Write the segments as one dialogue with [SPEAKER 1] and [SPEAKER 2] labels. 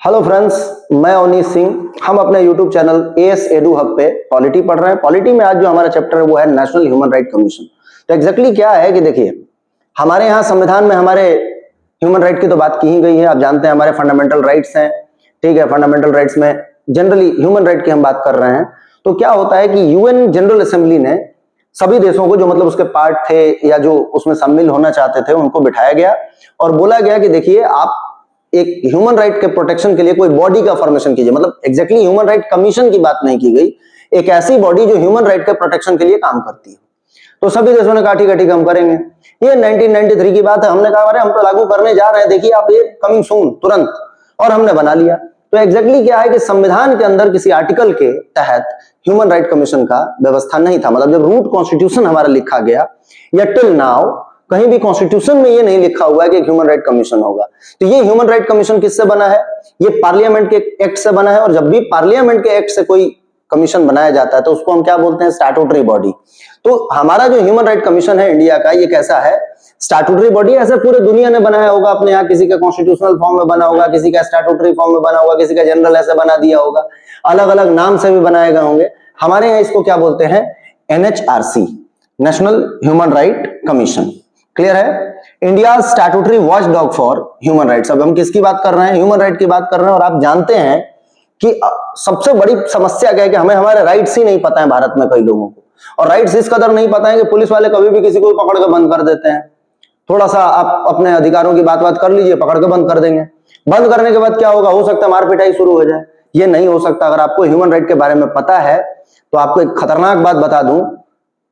[SPEAKER 1] Hello friends, मैं अवनीश सिंह। हम अपने YouTube channel as edu hub पे पॉलिटी पढ़ रहे हैं। पॉलिटी में आज जो हमारा चैप्टर है वो है नेशनल ह्यूमन राइट कमीशन। तो एग्जैक्टली क्या है कि देखिए, हमारे यहाँ संविधान में हमारे ह्यूमन राइट की तो बात की ही गई है। आप जानते हैं हमारे फंडामेंटल राइट्स हैं, ठीक है। फंडामेंटल राइट्स में जनरली ह्यूमन राइट की हम बात कर रहे हैं। तो क्या होता है कि यूएन जनरल असेंबली ने सभी देशों को जो मतलब उसके पार्ट थे या जो उसमें शामिल होना चाहते थे उनको बिठाया गया और बोला गया कि देखिए, आप एक ह्यूमन राइट के प्रोटेक्शन के लिए कोई बॉडी का फॉर्मेशन कीजिए। मतलब एग्जैक्टली ह्यूमन राइट कमीशन की बात नहीं की गई, एक ऐसी बॉडी जो ह्यूमन राइट के प्रोटेक्शन के लिए काम करती है। तो सभी देशों ने कहा ठीक है हम करेंगे। ये 1993 की बात है। हमने कहा अरे हम तो लागू करने जा रहे हैं, देखिए आप, ये कमिंग सून, तुरंत, और हमने बना लिया। तो एग्जैक्टली क्या है कि संविधान के अंदर किसी आर्टिकल के तहत ह्यूमन राइट कमीशन का व्यवस्था नहीं था। मतलब जब रूट कॉन्स्टिट्यूशन हमारा लिखा गया या टिल नाउ कहीं भी कॉन्स्टिट्यूशन में ये नहीं लिखा हुआ है कि ह्यूमन राइट कमीशन होगा। तो ये ह्यूमन राइट कमीशन किससे बना है? ये पार्लियामेंट के एक्ट से बना है। और जब भी पार्लियामेंट के एक्ट से कोई कमीशन बनाया जाता है तो उसको हम क्या बोलते हैं? Statutory body. तो हमारा जो ह्यूमन राइट कमीशन है इंडिया का, ये कैसा है? Statutory body. ऐसे पूरे दुनिया ने बनाया होगा अपने यहाँ, किसी का कॉन्स्टिट्यूशनल फॉर्म में बना होगा, किसी का स्टैट्यूटरी फॉर्म में बना होगा, किसी का जनरल ऐसे बना दिया होगा, अलग अलग नाम से भी बनाए गए होंगे। हमारे यहाँ इसको क्या बोलते हैं? NHRC, national human right commission. Clear है? India statutory watch dog for human rights. अब हम किसकी बात कर रहे हैं? ह्यूमन राइट की बात कर रहे हैं। और आप जानते हैं कि सबसे बड़ी समस्या क्या है कि हमें हमारे राइट्स ही नहीं पता है भारत में कई लोगों को। और राइट्स इस कदर नहीं पता है कि पुलिस वाले कभी भी किसी को पकड़ के बंद कर देते हैं। थोड़ा सा आप अपने अधिकारों की बात कर लीजिए, पकड़ के बंद कर देंगे। बंद करने के बाद क्या होगा? हो सकता है मार पिटाई शुरू हो जाए। ये नहीं हो सकता। अगर आपको ह्यूमन राइट के बारे में पता है तो आपको एक खतरनाक बात बता दूं।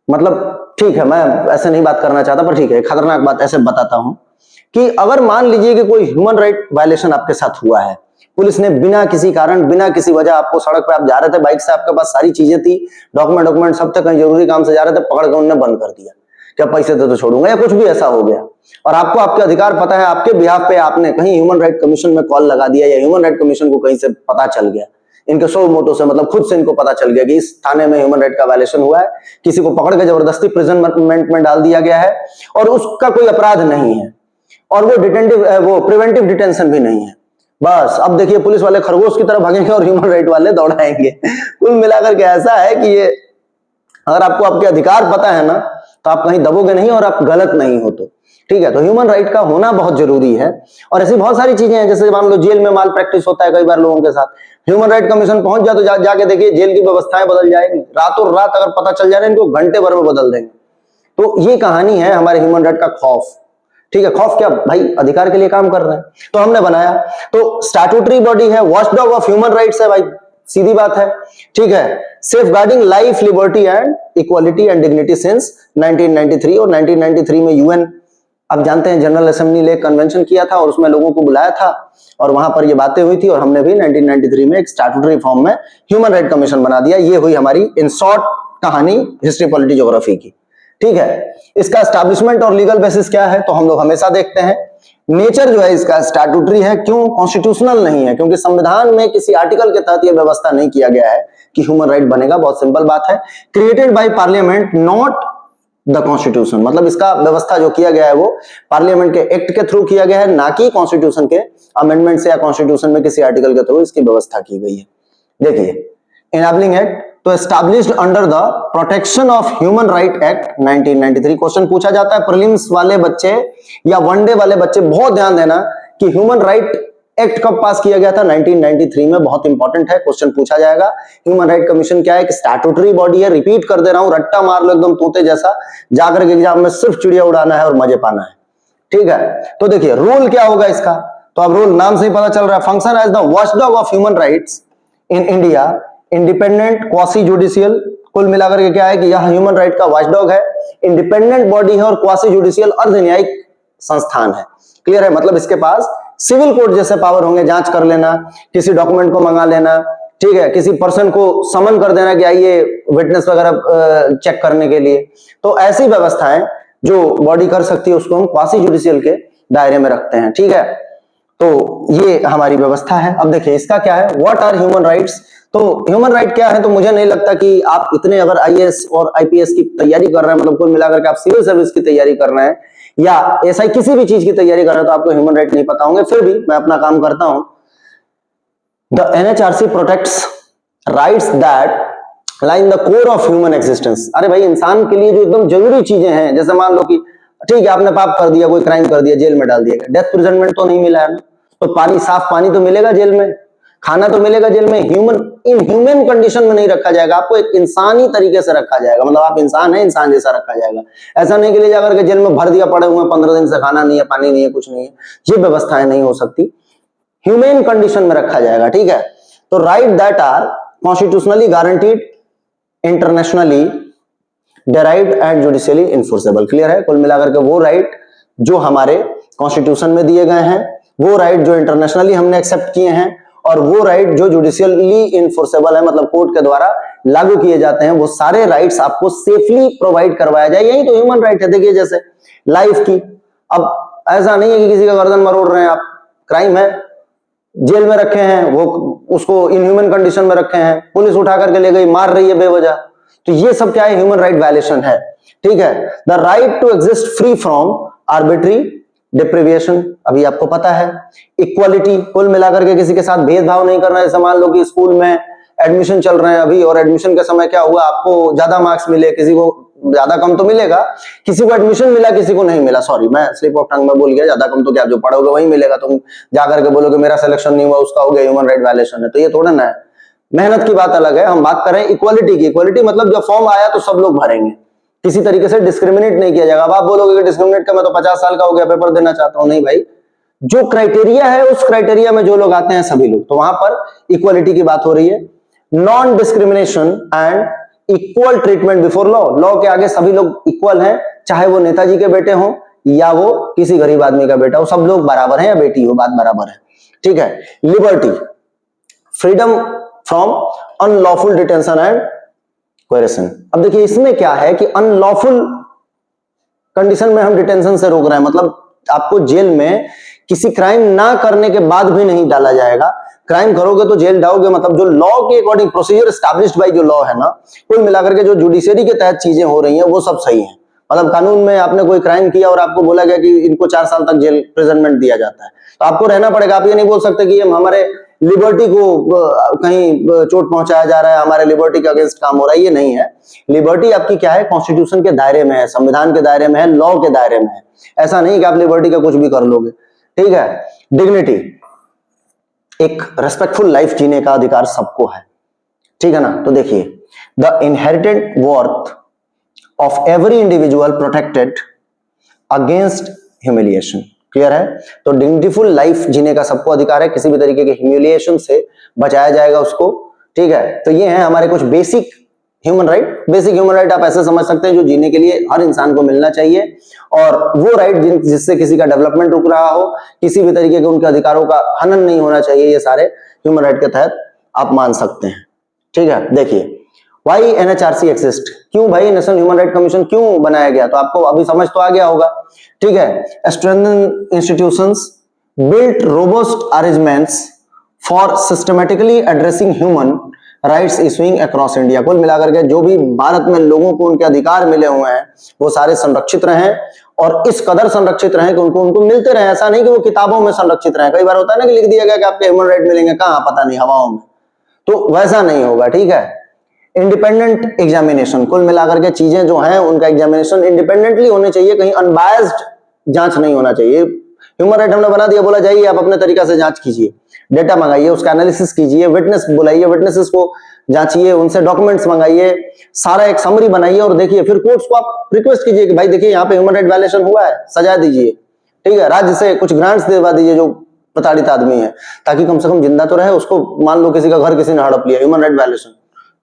[SPEAKER 1] मतलब ठीक है, मैं ऐसे नहीं बात करना चाहता, पर ठीक है, खतरनाक बात ऐसे बताता हूं कि अगर मान लीजिए कि कोई ह्यूमन राइट वायलेशन आपके साथ हुआ है, पुलिस ने बिना किसी कारण, बिना किसी वजह, आपको सड़क पे आप जा रहे थे बाइक से, आपके पास सारी चीजें थी, डॉक्यूमेंट सब थे, कहीं जरूरी काम से जा रहे थे, पकड़ के उन्होंने बंद कर दिया, क्या पैसे दे तो छोड़ूंगा, या कुछ भी ऐसा हो गया, और आपको आपके अधिकार पता है, आपके बिहाफ पे आपने कहीं ह्यूमन राइट कमीशन में कॉल लगा दिया, या ह्यूमन राइट कमीशन को कहीं से पता चल गया, इनके सो मोटो से, मतलब खुद से इनको पता चल गया कि इस थाने में ह्यूमन राइट का वायलेशन हुआ है, किसी को पकड़ के जबरदस्ती प्रिजनमेंट में डाल दिया गया है और उसका कोई अपराध नहीं है, और वो प्रिवेंटिव डिटेंशन भी नहीं है। बस अब देखिए, पुलिस वाले खरगोश की तरह भागेंगे और ह्यूमन राइट वाले दौड़ाएंगे। कुल मिलाकर के ऐसा है कि ये, अगर आपको आपके अधिकार पता है ना, तो आप कहीं दबोगे नहीं और आप गलत नहीं हो। तो ठीक है, तो ह्यूमन राइट का होना बहुत जरूरी है। और ऐसी बहुत सारी चीजें हैं, जैसे मान लो जेल में माल प्रैक्टिस होता है कई बार लोगों के साथ, ह्यूमन राइट कमीशन पहुंच जाए तो जाके देखिए जेल की व्यवस्थाएं बदल जाएंगी। रातों रात अगर पता चल जाए इनको, घंटे भर में बदल देंगे। तो ये कहानी है हमारे ह्यूमन राइट का खौफ। ठीक है, खौफ क्या भाई? अधिकार के लिए काम कर रहे हैं तो हमने बनाया। तो स्टैट्यूटरी बॉडी है, वॉचडॉग ऑफ ह्यूमन राइट्स है भाई, सीधी बात है। ठीक है, safeguarding life, liberty and equality and dignity since 1993। और 1993 में यूएन, आप जानते हैं, जनरल असेंबली ने कन्वेंशन किया था और उसमें लोगों को बुलाया था और वहां पर ये बातें हुई थी, और हमने भी 1993 में एक स्टैट्यूटरी फॉर्म में ह्यूमन राइट कमीशन बना दिया। ये हुई हमारी इन शॉर्ट कहानी हिस्ट्री पॉलिटी ज्योग्राफी की। ठीक है, इसका एस्टैब्लिशमेंट और लीगल बेसिस क्या है तो हम लोग हमेशा देखते हैं। नेचर जो है इसका स्टैट्यूटरी है। क्यों? कॉन्स्टिट्यूशनल नहीं है, क्योंकि संविधान में किसी आर्टिकल के तहत यह व्यवस्था नहीं किया गया है कि ह्यूमन राइट बनेगा। बहुत सिंपल बात है, created by parliament not the constitution. मतलब इसका व्यवस्था जो किया गया है वो पार्लियामेंट के एक्ट के थ्रू किया गया है, ना कि कॉन्स्टिट्यूशन के अमेंडमेंट से या कॉन्स्टिट्यूशन में किसी आर्टिकल के थ्रू इसकी व्यवस्था की गई है। देखिए, इनेबलिंग एक्ट तो established under the protection of human right act 1993। Question पूछा जाता है प्रीलिम्स वाले बच्चे या वनडे वाले बच्चे, बहुत ध्यान देना कि ह्यूमन राइट एक्ट कब पास किया गया था? 1993 में। बहुत इंपॉर्टेंट है, क्वेश्चन पूछा जाएगा। ह्यूमन राइट कमीशन क्या है? एक स्टैट्यूटरी बॉडी है। रिपीट कर दे रहा हूं, रट्टा मार लो एकदम तोते जैसा, जाकर के एग्जाम में सिर्फ चिड़िया उड़ाना है और मजे पाना है। ठीक है, तो देखिए रूल क्या होगा इसका, तो अब रूल नाम से ही पता चल रहा है। Function as the watchdog of human rights in India, independent, quasi judicial. कुल मिलाकर के क्या है कि यह ह्यूमन राइट का वॉचडॉग है, इंडिपेंडेंट बॉडी है और क्वासी जुडिशियल, अर्ध न्यायिक संस्थान है। क्लियर है? मतलब इसके पास सिविल कोर्ट जैसे पावर होंगे, जांच कर लेना, किसी डॉक्यूमेंट को मंगा लेना, ठीक है, किसी पर्सन को समन कर देना कि आइए विटनेस वगैरह चेक करने के लिए। तो ऐसी व्यवस्थाएं जो बॉडी कर सकती है उसको हम क्वासी जुडिशियल के दायरे में रखते हैं। ठीक है, तो ये हमारी व्यवस्था है। अब देखिए इसका क्या है, व्हाट आर ह्यूमन राइट्स। तो ह्यूमन राइट क्या है, तो मुझे नहीं लगता कि आप इतने, अगर आईएएस और आईपीएस की तैयारी कर रहे हैं, मतलब कुल मिलाकर के आप सिविल सर्विस की तैयारी कर रहे हैं या एसआई किसी भी चीज की तैयारी कर रहे हैं, तो आपको ह्यूमन राइट नहीं पता होंगे। फिर भी मैं अपना काम करता हूं the NHRC protects rights that lie in the core of human existence. अरे भाई, इंसान के लिए जो एकदम जरूरी चीजें हैं, जैसे मान लो कि ठीक है आपने पाप कर दिया, कोई क्राइम कर दिया, जेल में डाल दिया गया, डेथ प्रिजनमेंट तो नहीं मिला है ना, तो पानी, साफ पानी तो मिलेगा जेल में, खाना तो मिलेगा जेल में, ह्यूमन कंडीशन में नहीं रखा जाएगा, आपको एक इंसानी तरीके से रखा जाएगा, मतलब आप इंसान है, इंसान जैसा रखा जाएगा। ऐसा नहीं कि ले जाकर के जेल में भर दिया, पड़े हुए 15 दिन से खाना नहीं है, पानी नहीं है, कुछ नहीं है, ये व्यवस्थाएं नहीं हो सकती, ह्यूमन कंडीशन में रखा जाएगा। ठीक है, तो right that are constitutionally guaranteed, internationally derived and judicially enforceable. Clear है? कुल मिलाकर के वो राइट जो हमारे कॉन्स्टिट्यूशन में दिए गए हैं, वो राइट जो इंटरनेशनली हमने एक्सेप्ट किए हैं, और वो राइट जो जुडिशियली इन्फोर्सेबल है, मतलब कोर्ट के द्वारा लागू किए जाते हैं, वो सारे राइट्स आपको सेफली प्रोवाइड करवाया जाए। यही तो ह्यूमन राइट है। देखिए जैसे लाइफ की, अब ऐसा नहीं है कि किसी का गर्दन मरोड़ रहे हैं आप, क्राइम है, जेल में रखे हैं, वो उसको इनह्यूमन कंडीशन में रखे हैं, पुलिस उठा करके ले गई, मार रही है बेवजह, तो ये सब क्या है? ह्यूमन राइट वायलेशन है। ठीक है, the right to exist free from arbitrary deprivation, अभी आपको पता है, इक्वालिटी, कुल मिलाकर के किसी के साथ भेदभाव नहीं करना है। जैसे मान लो कि स्कूल में एडमिशन चल रहे हैं अभी, और एडमिशन के समय क्या हुआ, आपको ज्यादा मार्क्स मिले, किसी को ज्यादा कम तो मिलेगा, किसी को एडमिशन मिला, किसी को नहीं मिला, सॉरी मैं स्लिप ऑफ टंग में बोल गया, ज्यादा कम तो क्या, जो पढ़ोगे वही मिलेगा, तुम जाकर के बोलोगे मेरा सिलेक्शन नहीं हुआ, उसका हो गया, ह्यूमन राइट वायलेशन है, तो ये थोड़ा ना है। मेहनत की बात अलग है, हम बात करें इक्वालिटी की। इक्वालिटी मतलब जब फॉर्म आया तो सब लोग भरेंगे, किसी तरीके से डिस्क्रिमिनेट नहीं किया जाएगा। अब आप बोलोगे कि डिस्क्रिमिनेट का, मैं तो 50 साल का हो गया, पेपर देना चाहता हूं, नहीं भाई, जो क्राइटेरिया है उस क्राइटेरिया में जो लोग आते हैं सभी लोग, तो वहां पर इक्वालिटी की बात हो रही है। Non discrimination and equal treatment before law, law के आगे सभी लोग इक्वल हैं, चाहे वो नेताजी के बेटे हो या वो किसी गरीब आदमी का बेटा हो, सब लोग बराबर हैं, या बेटी हो, बात बराबर है। ठीक है, liberty, freedom from unlawful detention and coercion. अब देखिए इसमें क्या है कि अनलॉफुल कंडीशन में हम डिटेंशन से रोक रहे हैं, मतलब आपको जेल में किसी क्राइम ना करने के बाद भी नहीं डाला जाएगा, क्राइम करोगे तो जेल जाओगे, मतलब जो लॉ के अकॉर्डिंग प्रोसीजर एस्टैब्लिश्ड बाय जो लॉ है ना, कुल मिलाकर के जो जुडिशरी के तहत चीजें हो रही हैं वो सब सही है। मतलब कानून में आपने कोई क्राइम किया और आपको बोला गया कि इनको 4 साल तक जेल प्रिजनमेंट दिया जाता है, तो आपको रहना पड़ेगा। आप ये नहीं बोल सकते कि ये हमारे लिबर्टी को कहीं चोट पहुंचाया जा रहा है, हमारे लिबर्टी के अगेंस्ट काम हो रहा है, ये नहीं है। लिबर्टी आपकी क्या है? कॉन्स्टिट्यूशन के दायरे में है, संविधान के दायरे में है, लॉ के दायरे में है। ऐसा नहीं कि आप लिबर्टी का कुछ भी कर लोगे। ठीक है, डिग्निटी, एक रेस्पेक्टफुल लाइफ जीने का अधिकार सबको है। ठीक है ना? तो देखिए, the inherited worth of every individual protected against humiliation. Clear है? तो डिग्निटीफुल लाइफ जीने का सबको अधिकार है, किसी भी तरीके के ह्यूमिलिएशन से बचाया जाएगा उसको। ठीक है, तो ये है हमारे कुछ basic human right. Basic human right आप ऐसे समझ सकते हैं जो जीने के लिए हर इंसान को मिलना चाहिए, और वो राइट जिससे किसी का डेवलपमेंट रुक रहा हो, किसी भी तरीके के उनके अधिकारों का हनन नहीं होना चाहिए, ये सारे ह्यूमन राइट के तहत आप मान सकते हैं। ठीक है, देखिए वाई एनएचआरसी एक्सिस्ट, क्यों भाई नेशनल ह्यूमन राइट कमीशन क्यों बनाया गया, तो आपको अभी समझ तो आ गया होगा। ठीक है, strengthen institutions, built robust arrangements for systematically addressing human rights issuing across India. कुल मिलाकर के जो भी भारत में लोगों को उनके अधिकार मिले हुए हैं वो सारे संरक्षित रहें, और इस कदर संरक्षित रहें कि उनको मिलते रहे। ऐसा नहीं कि वो किताबों में संरक्षित रहे, कई बार होता है ना कि लिख दिया गया कि आपके ह्यूमन राइट मिलेंगे, कहां पता नहीं, हवाओं में, तो वैसा नहीं होगा। ठीक है, इंडिपेंडेंट एग्जामिनेशन, कुल मिलाकर के चीजें जो हैं उनका एग्जामिनेशन इंडिपेंडेंटली होने चाहिए, कहीं अनबायस्ड जांच नहीं होना चाहिए। ह्यूमन राइट हमने बना दिया, बोला जाइए आप अपने तरीका से जांच कीजिए, डेटा मंगाइए, उसका एनालिसिस कीजिए, विटनेस बुलाइए, विटनेसेस को जांचिए, उनसे डॉक्यूमेंट्स मंगाइए, सारा एक समरी बनाइए, और देखिए फिर कोर्ट्स को आप रिक्वेस्ट कीजिए कि भाई देखिए यहाँ पे ह्यूमन राइट वायलेशन हुआ है, सजा दीजिए। ठीक है, राज्य से कुछ ग्रांट्स दिलवा दीजिए जो प्रताड़ित आदमी है, ताकि कम से कम जिंदा तो रहे। उसको मान लो किसी का घर किसी ने हड़प लिया, ह्यूमन राइट वायलेशन,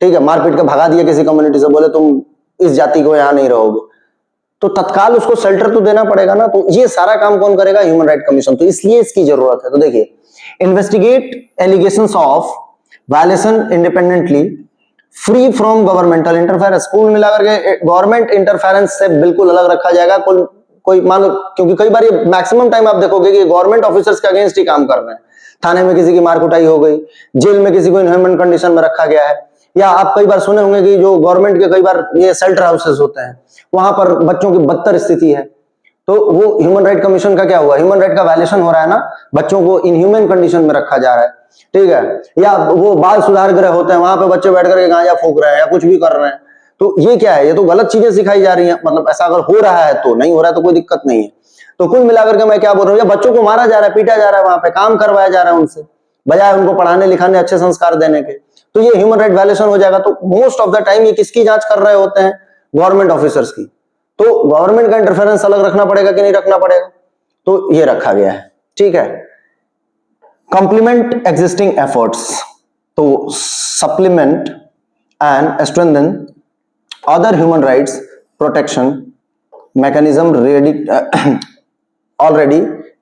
[SPEAKER 1] ठीक है, मारपीट के भगा दिया किसी कम्युनिटी से, बोले तुम इस जाति को यहाँ नहीं रहोगे, तो तत्काल उसको शेल्टर तो देना पड़ेगा ना। तो ये सारा काम कौन करेगा? ह्यूमन राइट कमीशन, तो इसलिए इसकी जरूरत है। तो देखिए, investigate allegations of violation independently free from governmental interference. कुल मिलाकर के गवर्नमेंट इंटरफेरेंस से बिल्कुल अलग रखा जाएगा। कोई मान लो, क्योंकि कई बार ये मैक्सिमम टाइम आप देखोगे कि गवर्नमेंट ऑफिसर्स के अगेंस्ट ही काम कर रहे हैं। थाने में किसी की मार कुटाई हो गई, जेल में किसी को इनह्यूमन कंडीशन में रखा गया है, या आप कई बार सुने होंगे कि जो गवर्नमेंट के कई बार ये शेल्टर हाउसेस होते हैं, वहां पर बच्चों की बदतर स्थिति है, तो वो ह्यूमन राइट कमीशन का क्या हुआ? ह्यूमन राइट का वायलेशन हो रहा है ना, बच्चों को इनह्यूमन कंडीशन में रखा जा रहा है। ठीक है, या वो बाल सुधार गृह होते हैं, वहां पे बच्चे बैठ करके गांजा फूक रहे हैं या कुछ भी कर रहे हैं, तो ये क्या है, ये तो गलत चीजें सिखाई जा रही हैं। मतलब ऐसा अगर हो रहा है तो, नहीं हो रहा है तो कोई दिक्कत नहीं है। तो कुल मिलाकर के मैं क्या बोल रहा हूँ, या बच्चों को मारा जा रहा है, पीटा जा रहा है, वहां पे काम करवाया जा रहा है उनसे, बजाय उनको पढ़ाने लिखाने अच्छे संस्कार देने के, तो ये ह्यूमन राइट वायलेशन हो जाएगा। तो मोस्ट ऑफ द टाइम ये किसकी जांच कर रहे होते हैं, गवर्नमेंट ऑफिसर्स की। तो गवर्नमेंट का इंटरफेरेंस अलग रखना पड़ेगा कि नहीं रखना पड़ेगा, तो ये रखा गया है। ठीक है, कंप्लीमेंट एग्जिस्टिंग एफर्ट्स, तो supplement and strengthen other human rights protection mechanism ready already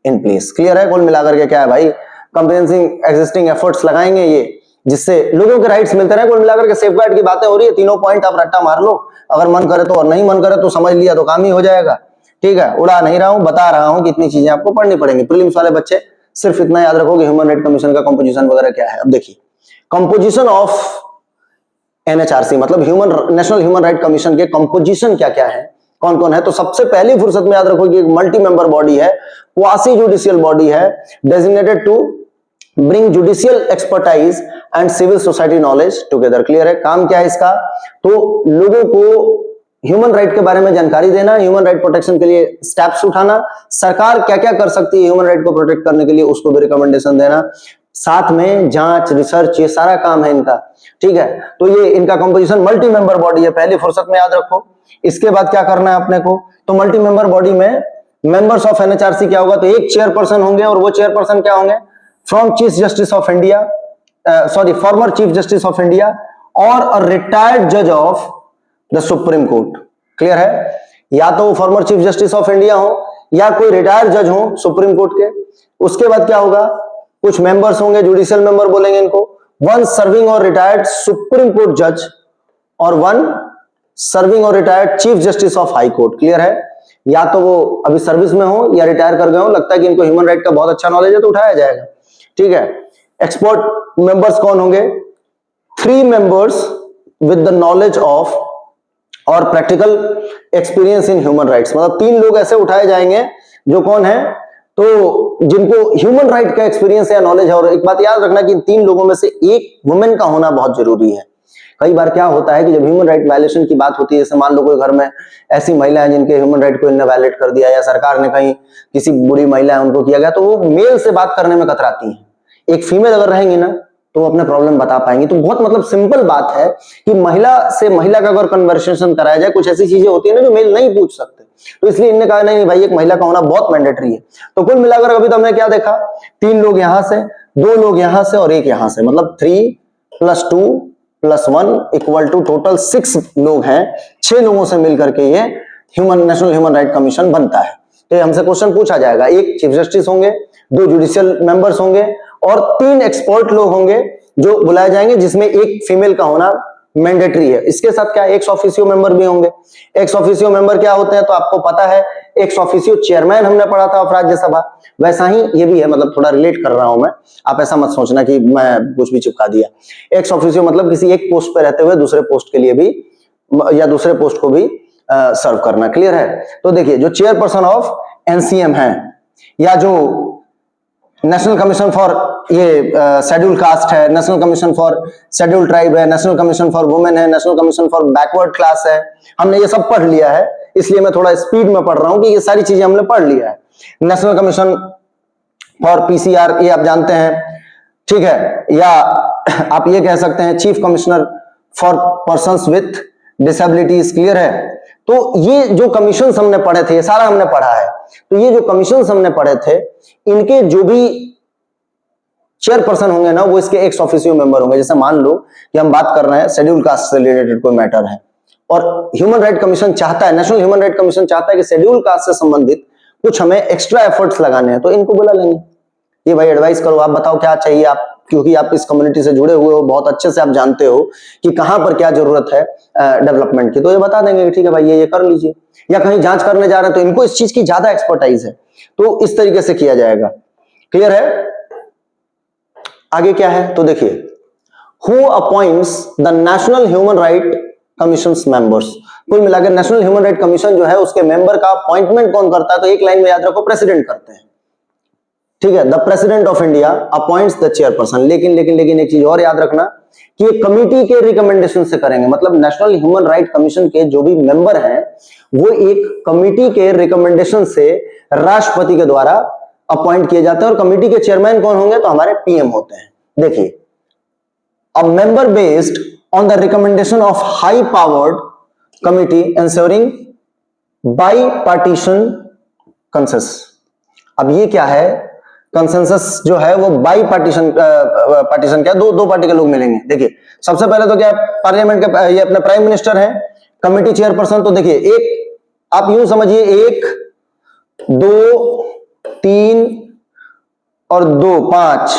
[SPEAKER 1] in place. Clear है, कुल मिलाकर के क्या है भाई, कंप्रीहेंसिव एग्जिस्टिंग एफर्ट्स लगाएंगे ये, जिससे लोगों के राइट्स मिलते रहे। कुल मिलाकर के सेफगार्ड की बातें हो रही है, तीनों पॉइंट आप रट्टा मार लो, अगर मन करे तो, और नहीं मन करे तो समझ लिया तो काम ही हो जाएगा। ठीक है, उड़ा नहीं रहा हूं, बता रहा हूं कि इतनी चीजें आपको पढ़नी पड़ेंगी। प्रीलिम्स वाले बच्चे सिर्फ इतना याद रखो कि ह्यूमन राइट कमीशन का कंपोजिशन वगैरह क्या है। अब देखिए, कंपोजिशन ऑफ एनएचआरसी मतलब नेशनल ह्यूमन राइट कमीशन के कंपोजिशन क्या क्या है, कौन कौन है। तो सबसे पहली फुर्सत में याद रखो कि एक मल्टी मेंबर बॉडी है, क्वासी जुडिशियल बॉडी है, designated to bring judicial expertise and civil society knowledge together. Clear है, काम क्या है इसका, तो लोगों को ह्यूमन राइट के बारे में जानकारी देना, ह्यूमन राइट प्रोटेक्शन के लिए स्टेप्स उठाना, सरकार क्या क्या कर सकती है ह्यूमन राइट को प्रोटेक्ट करने के लिए उसको भी रिकमेंडेशन देना, साथ में जांच रिसर्च, ये सारा काम है इनका। ठीक है, तो ये इनका कंपोजिशन मल्टी मेंबर बॉडी है, पहली फुर्सत में याद रखो। इसके बाद क्या करना है अपने को, तो मल्टी मेंबर बॉडी में मेंबर्स ऑफ एनएचआरसी क्या होगा, तो एक चेयरपर्सन होंगे, और वो चेयरपर्सन क्या होंगे, from chief justice of India, farmer chief justice of India और अ रिटायर्ड जज of the supreme court. Clear है, या तो farmer chief justice of India हो या कोई रिटायर्ड जज हो सुप्रीम कोर्ट के। उसके बाद क्या होगा, कुछ मेंबर्स होंगे, जुडिशियल मेंबर बोलेंगे इनको, वन सर्विंग और रिटायर्ड सुप्रीम कोर्ट जज और वन सर्विंग और retired chief justice of high court. Clear है, या तो वो अभी सर्विस में हो या रिटायर कर गए हो, लगता है कि इनको ह्यूमन राइट का बहुत अच्छा नॉलेज है तो उठाया जाएगा। ठीक है, एक्सपर्ट मेंबर्स कौन होंगे, 3 members with the knowledge of or practical experience in human rights, मतलब 3 लोग ऐसे उठाए जाएंगे जो कौन है, तो जिनको ह्यूमन राइट का एक्सपीरियंस या नॉलेज है। और एक बात याद रखना कि इन 3 लोगों में से एक वुमेन का होना बहुत जरूरी है। कई बार क्या होता है कि जब ह्यूमन राइट वायलेशन की बात होती है, जैसे मान लो कोई घर में ऐसी महिला है जिनके ह्यूमन राइट को इनने वायलेट कर दिया, या सरकार ने कहीं किसी बुरी महिला है उनको किया गया, तो वो मेल से बात करने में कतराती है। एक फीमेल अगर रहेंगी ना तो वो अपने प्रॉब्लम बता पाएंगी। तो बहुत मतलब सिंपल बात है कि महिला से महिला का अगर कन्वर्सेशन कराया जाए, कुछ ऐसी चीजें होती है ना जो मेल नहीं पूछ सकते, तो इसलिए इनने कहा नहीं भाई एक महिला का होना बहुत मैंडेटरी है। तो कुल मिलाकर अभी तो हमने क्या देखा, 3 लोग यहां से, 2 लोग यहां से और 1 यहां से, मतलब 3 + 2 + 1 = टोटल 6 लोग हैं। 6 लोगों से मिलकर के ये नेशनल ह्यूमन राइट कमीशन बनता है। तो हमसे क्वेश्चन पूछा जाएगा, 1 चीफ जस्टिस होंगे, 2 जुडिशियल मेंबर्स होंगे और 3 एक्सपर्ट लोग होंगे जो बुलाए जाएंगे, जिसमें 1 फीमेल का होना मैंडेटरी है। इसके साथ क्या एक्स ऑफिसियो मेंबर भी होंगे। एक्स ऑफिसियो मेंबर क्या होते हैं तो आपको पता है, एक्स ऑफिसियो चेयरमैन हमने पढ़ा था ऑफ राज्यसभा, वैसा ही ये भी है, मतलब थोड़ा रिलेट कर रहा हूं मैं, आप ऐसा मत सोचना कि मैं कुछ भी चिपका दिया। एक्स ऑफिसियो मतलब किसी एक पोस्ट पे रहते हुए दूसरे पोस्ट के लिए भी या दूसरे पोस्ट को भी सर्व करना। क्लियर है, तो देखिए जो चेयरपर्सन ऑफ एनसीएम है, या जो नेशनल कमीशन फॉर ये शेड्यूल कास्ट है, national commission for schedule tribe है, नेशनल कमीशन फॉर वुमेन है, national commission for backward class है, हमने ये सब पढ़ लिया है, इसलिए मैं थोड़ा स्पीड में पढ़ रहा हूं कि ये सारी चीजें हमने पढ़ लिया है। नेशनल कमीशन फॉर पीसीआर ये आप जानते हैं, ठीक है, या आप ये कह सकते हैं chief commissioner for persons with disabilities. Clear है, तो ये जो कमीशन हमने पढ़े थे, ये सारा हमने पढ़ा है। तो ये जो कमीशन हमने पढ़े थे, इनके जो भी चेयरपर्सन होंगे ना, वो इसके एक्स ऑफिसियो मेंबर होंगे। जैसे मान लो कि हम बात कर रहे हैं शेड्यूल कास्ट से रिलेटेड कोई मैटर है, और ह्यूमन राइट कमीशन चाहता है, नेशनल ह्यूमन राइट कमीशन चाहता है कि शेड्यूल कास्ट से संबंधित कुछ हमें एक्स्ट्रा एफर्ट्स लगाने हैं, तो इनको बुला लेंगे, ये भाई एडवाइस करो, आप बताओ क्या चाहिए आप, क्योंकि आप इस कम्युनिटी से जुड़े हुए हो, बहुत अच्छे से आप जानते हो कि कहां पर क्या जरूरत है डेवलपमेंट की, तो ये बता देंगे कि ठीक है भाई ये कर लीजिए। या कहीं जांच करने जा रहे हैं तो इनको इस चीज की ज्यादा एक्सपर्टाइज है, तो इस तरीके से किया जाएगा। क्लियर है, आगे क्या है तो देखिए, who appoints the national human right commission members. कुल मिलाकर नेशनल ह्यूमन राइट कमीशन जो है उसके मेंबर का अपॉइंटमेंट कौन करता है, तो एक लाइन में याद रखो, प्रेसिडेंट करते हैं। ठीक है, the president of India appoints the chairperson. लेकिन एक चीज और याद रखना कि ये कमिटी के रिकमेंडेशन से करेंगे, मतलब नेशनल ह्यूमन राइट कमीशन के जो भी मेंबर हैं वो एक कमिटी के रिकमेंडेशन से राष्ट्रपति के द्वारा अपॉइंट किए जाते हैं। और कमिटी के चेयरमैन कौन होंगे? तो हमारे पीएम होते हैं। देखिए, a member based on the recommendation of high powered committee ensuring by partition consensus. अब ये क्या है? कंसेंसस जो है वो बाई पार्टीशन, पार्टीशन क्या, दो पार्टी के लोग मिलेंगे। देखिए, सबसे पहले तो क्या, पार्लियामेंट के ये अपने प्राइम मिनिस्टर हैं, कमिटी चेयरपर्सन। तो देखिए, एक आप यूं समझिए, 1 2 3 और 2 5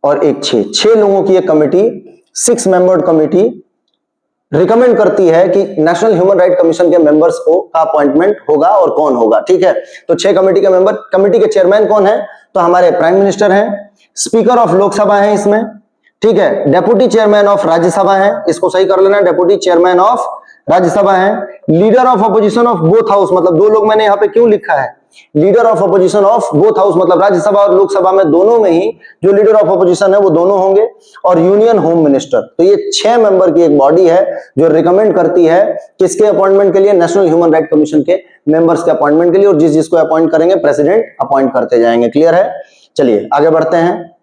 [SPEAKER 1] और 1 6 लोगों की एक कमिटी, 6 मेंबर्ड कमिटी रिकमेंड करती है कि नेशनल ह्यूमन राइट कमीशन के मेंबर्स को का अपॉइंटमेंट होगा और कौन होगा। ठीक है, तो 6 कमेटी के मेंबर। कमेटी के चेयरमैन कौन है? तो हमारे प्राइम मिनिस्टर हैं। स्पीकर ऑफ लोकसभा है इसमें, ठीक है। डेप्यूटी चेयरमैन ऑफ राज्यसभा है, इसको सही कर लेना, डेप्यूटी चेयरमैन ऑफ राज्यसभा है। Leader of opposition of both house, मतलब 2 लोग मैंने यहां पे क्यों लिखा है? Leader of opposition of both house, मतलब राज्यसभा और लोकसभा में दोनों में ही जो लीडर ऑफ अपोजिशन है वो दोनों होंगे। और यूनियन होम मिनिस्टर। तो ये 6 मेंबर की एक बॉडी है जो रिकमेंड करती है किसके अपॉइंटमेंट के लिए? नेशनल ह्यूमन राइट कमीशन के मेंबर्स के अपॉइंटमेंट के लिए। और जिसको अपॉइंट करेंगे प्रेसिडेंट अपॉइंट करते जाएंगे। क्लियर है? चलिए आगे बढ़ते हैं।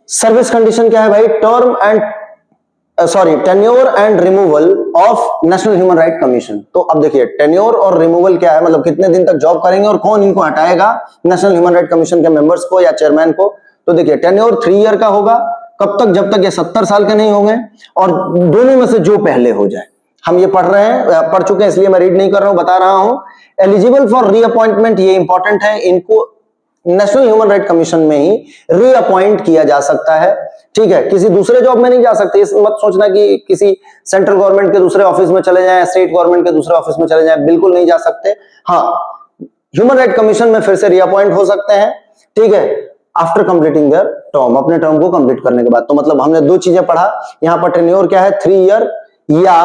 [SPEAKER 1] सर्विस कंडीशन क्या है भाई? Term and tenure and removal of national human right commission. तो अब देखिए, टेन्योर और रिमूवल क्या है, मतलब कितने दिन तक जॉब करेंगे और कौन इनको हटाएगा नेशनल ह्यूमन राइट कमीशन के मेंबर्स को या चेयरमैन को। तो देखिए, टेन्योर 3 ईयर का होगा। कब तक? जब तक ये 70 साल के नहीं होंगे, और दोनों में से जो पहले हो जाए। हम ये पढ़ रहे हैं, पढ़ चुके हैं, इसलिए मैं रीड नहीं कर रहा हूं, बता रहा हूं। एलिजिबल फॉर रीअपॉइंटमेंट, ये इंपॉर्टेंट है, इनको नेशनल ह्यूमन राइट कमीशन में ही रीअपॉइंट किया जा सकता है। ठीक है, किसी दूसरे जॉब में नहीं जा सकते। इस मत सोचना कि किसी सेंट्रल गवर्नमेंट के दूसरे ऑफिस में चले जाएं, स्टेट गवर्नमेंट के दूसरे ऑफिस में चले जाएं, बिल्कुल नहीं जा सकते। हाँ, ह्यूमन राइट कमीशन में फिर से रीअपॉइंट हो सकते हैं। ठीक है, आफ्टर कंप्लीटिंग देयर टर्म, अपने टर्म को कंप्लीट करने के बाद। तो मतलब हमने 2 चीजें पढ़ा यहां पर। टेन्योर क्या है? 3 ईयर या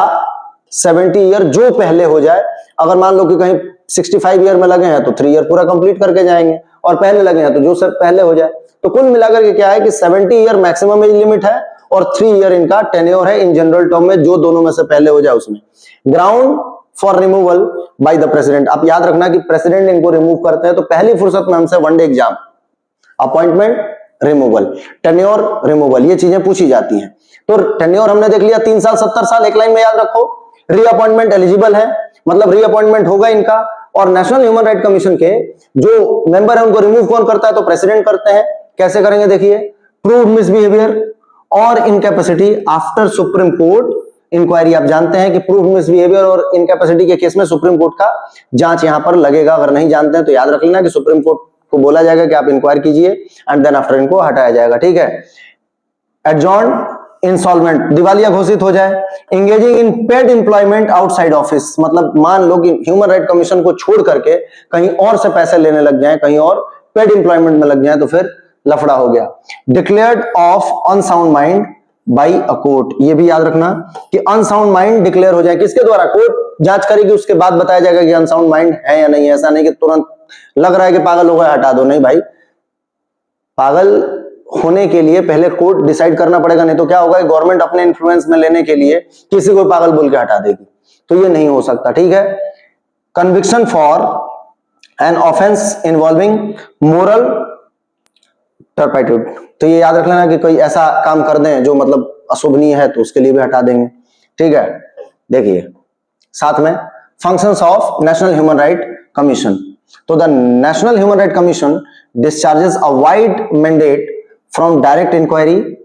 [SPEAKER 1] 70 ईयर, जो पहले हो जाए। अगर मान लो कि कहीं 65 ईयर में लगे हैं तो 3 ईयर पूरा कंप्लीट करके जाएंगे, और पहले लगे हैं तो जो सब पहले हो जाए। तो कुल मिलाकर के क्या है कि 70 ईयर मैक्सिमम एज लिमिट है और 3 ईयर इनका टेन्योर है इन जनरल टर्म में, जो दोनों में से पहले हो जाए उसमें। Ground for removal by the president. आप याद रखना कि प्रेसिडेंट इनको रिमूव करते हैं, तो पहली फुर्सत में हमसे one day exam, appointment, removal, tenure, removal, ये चीजें पूछी जाती हैं। तो टेन्योर हमने देख लिया, 3 साल 70 साल, एक लाइन में याद रखो। रीअपॉइंटमेंट एलिजिबल है, मतलब रीअपॉइंटमेंट होगा इनका। और नेशनल ह्यूमन राइट कमीशन के जो मेंबर है उनको रिमूव कौन करता है? तो प्रेसिडेंट करते हैं। कैसे करेंगे? देखिए, प्रूव मिसबिहेवियर और incapacity after supreme court inquiry. आप जानते हैं कि प्रूव मिसबिहेवियर और इनकैपेसिटी के केस में सुप्रीम कोर्ट का जांच यहां पर लगेगा। अगर नहीं जानते हैं तो याद रख लेना कि सुप्रीम कोर्ट को बोला जाएगा कि आप इंक्वायर कीजिए, एंड देन आफ्टर इनको हटाया जाएगा। ठीक है। एडजॉर्न इंसॉल्वेंट, दिवालिया घोषित हो जाए। Engaging in paid employment outside office, मतलब मान लो कि ह्यूमन राइट कमीशन को छोड़ करके कहीं और से पैसे लेने लग जाएं, कहीं और पेड एम्प्लॉयमेंट में लग जाएं, तो फिर लफड़ा हो गया। Declared of unsound mind by a court, ये भी याद रखना कि अनसाउंड माइंड डिक्लेयर हो जाए किसके द्वारा? कोर्ट जांच करेगी, उसके बाद बताया जाएगा कि अनसाउंड माइंड है या नहीं है। ऐसा नहीं कि तुरंत लग रहा है कि पागल हो गया हटा दो, नहीं भाई, पागल होने के लिए पहले कोर्ट डिसाइड करना पड़ेगा, नहीं तो क्या होगा, गवर्नमेंट अपने इन्फ्लुएंस में लेने के लिए किसी को पागल बोल के हटा देगी, तो ये नहीं हो सकता। ठीक है। Conviction for an offence involving moral turpitude, तो ये याद रख लेना कि कोई ऐसा काम कर दें जो मतलब अशोभनीय है, तो उसके लिए भी हटा देंगे। ठीक है। देखिए साथ में functions of national human right commission, तो the national human right commission discharges a wide mandate from direct inquiry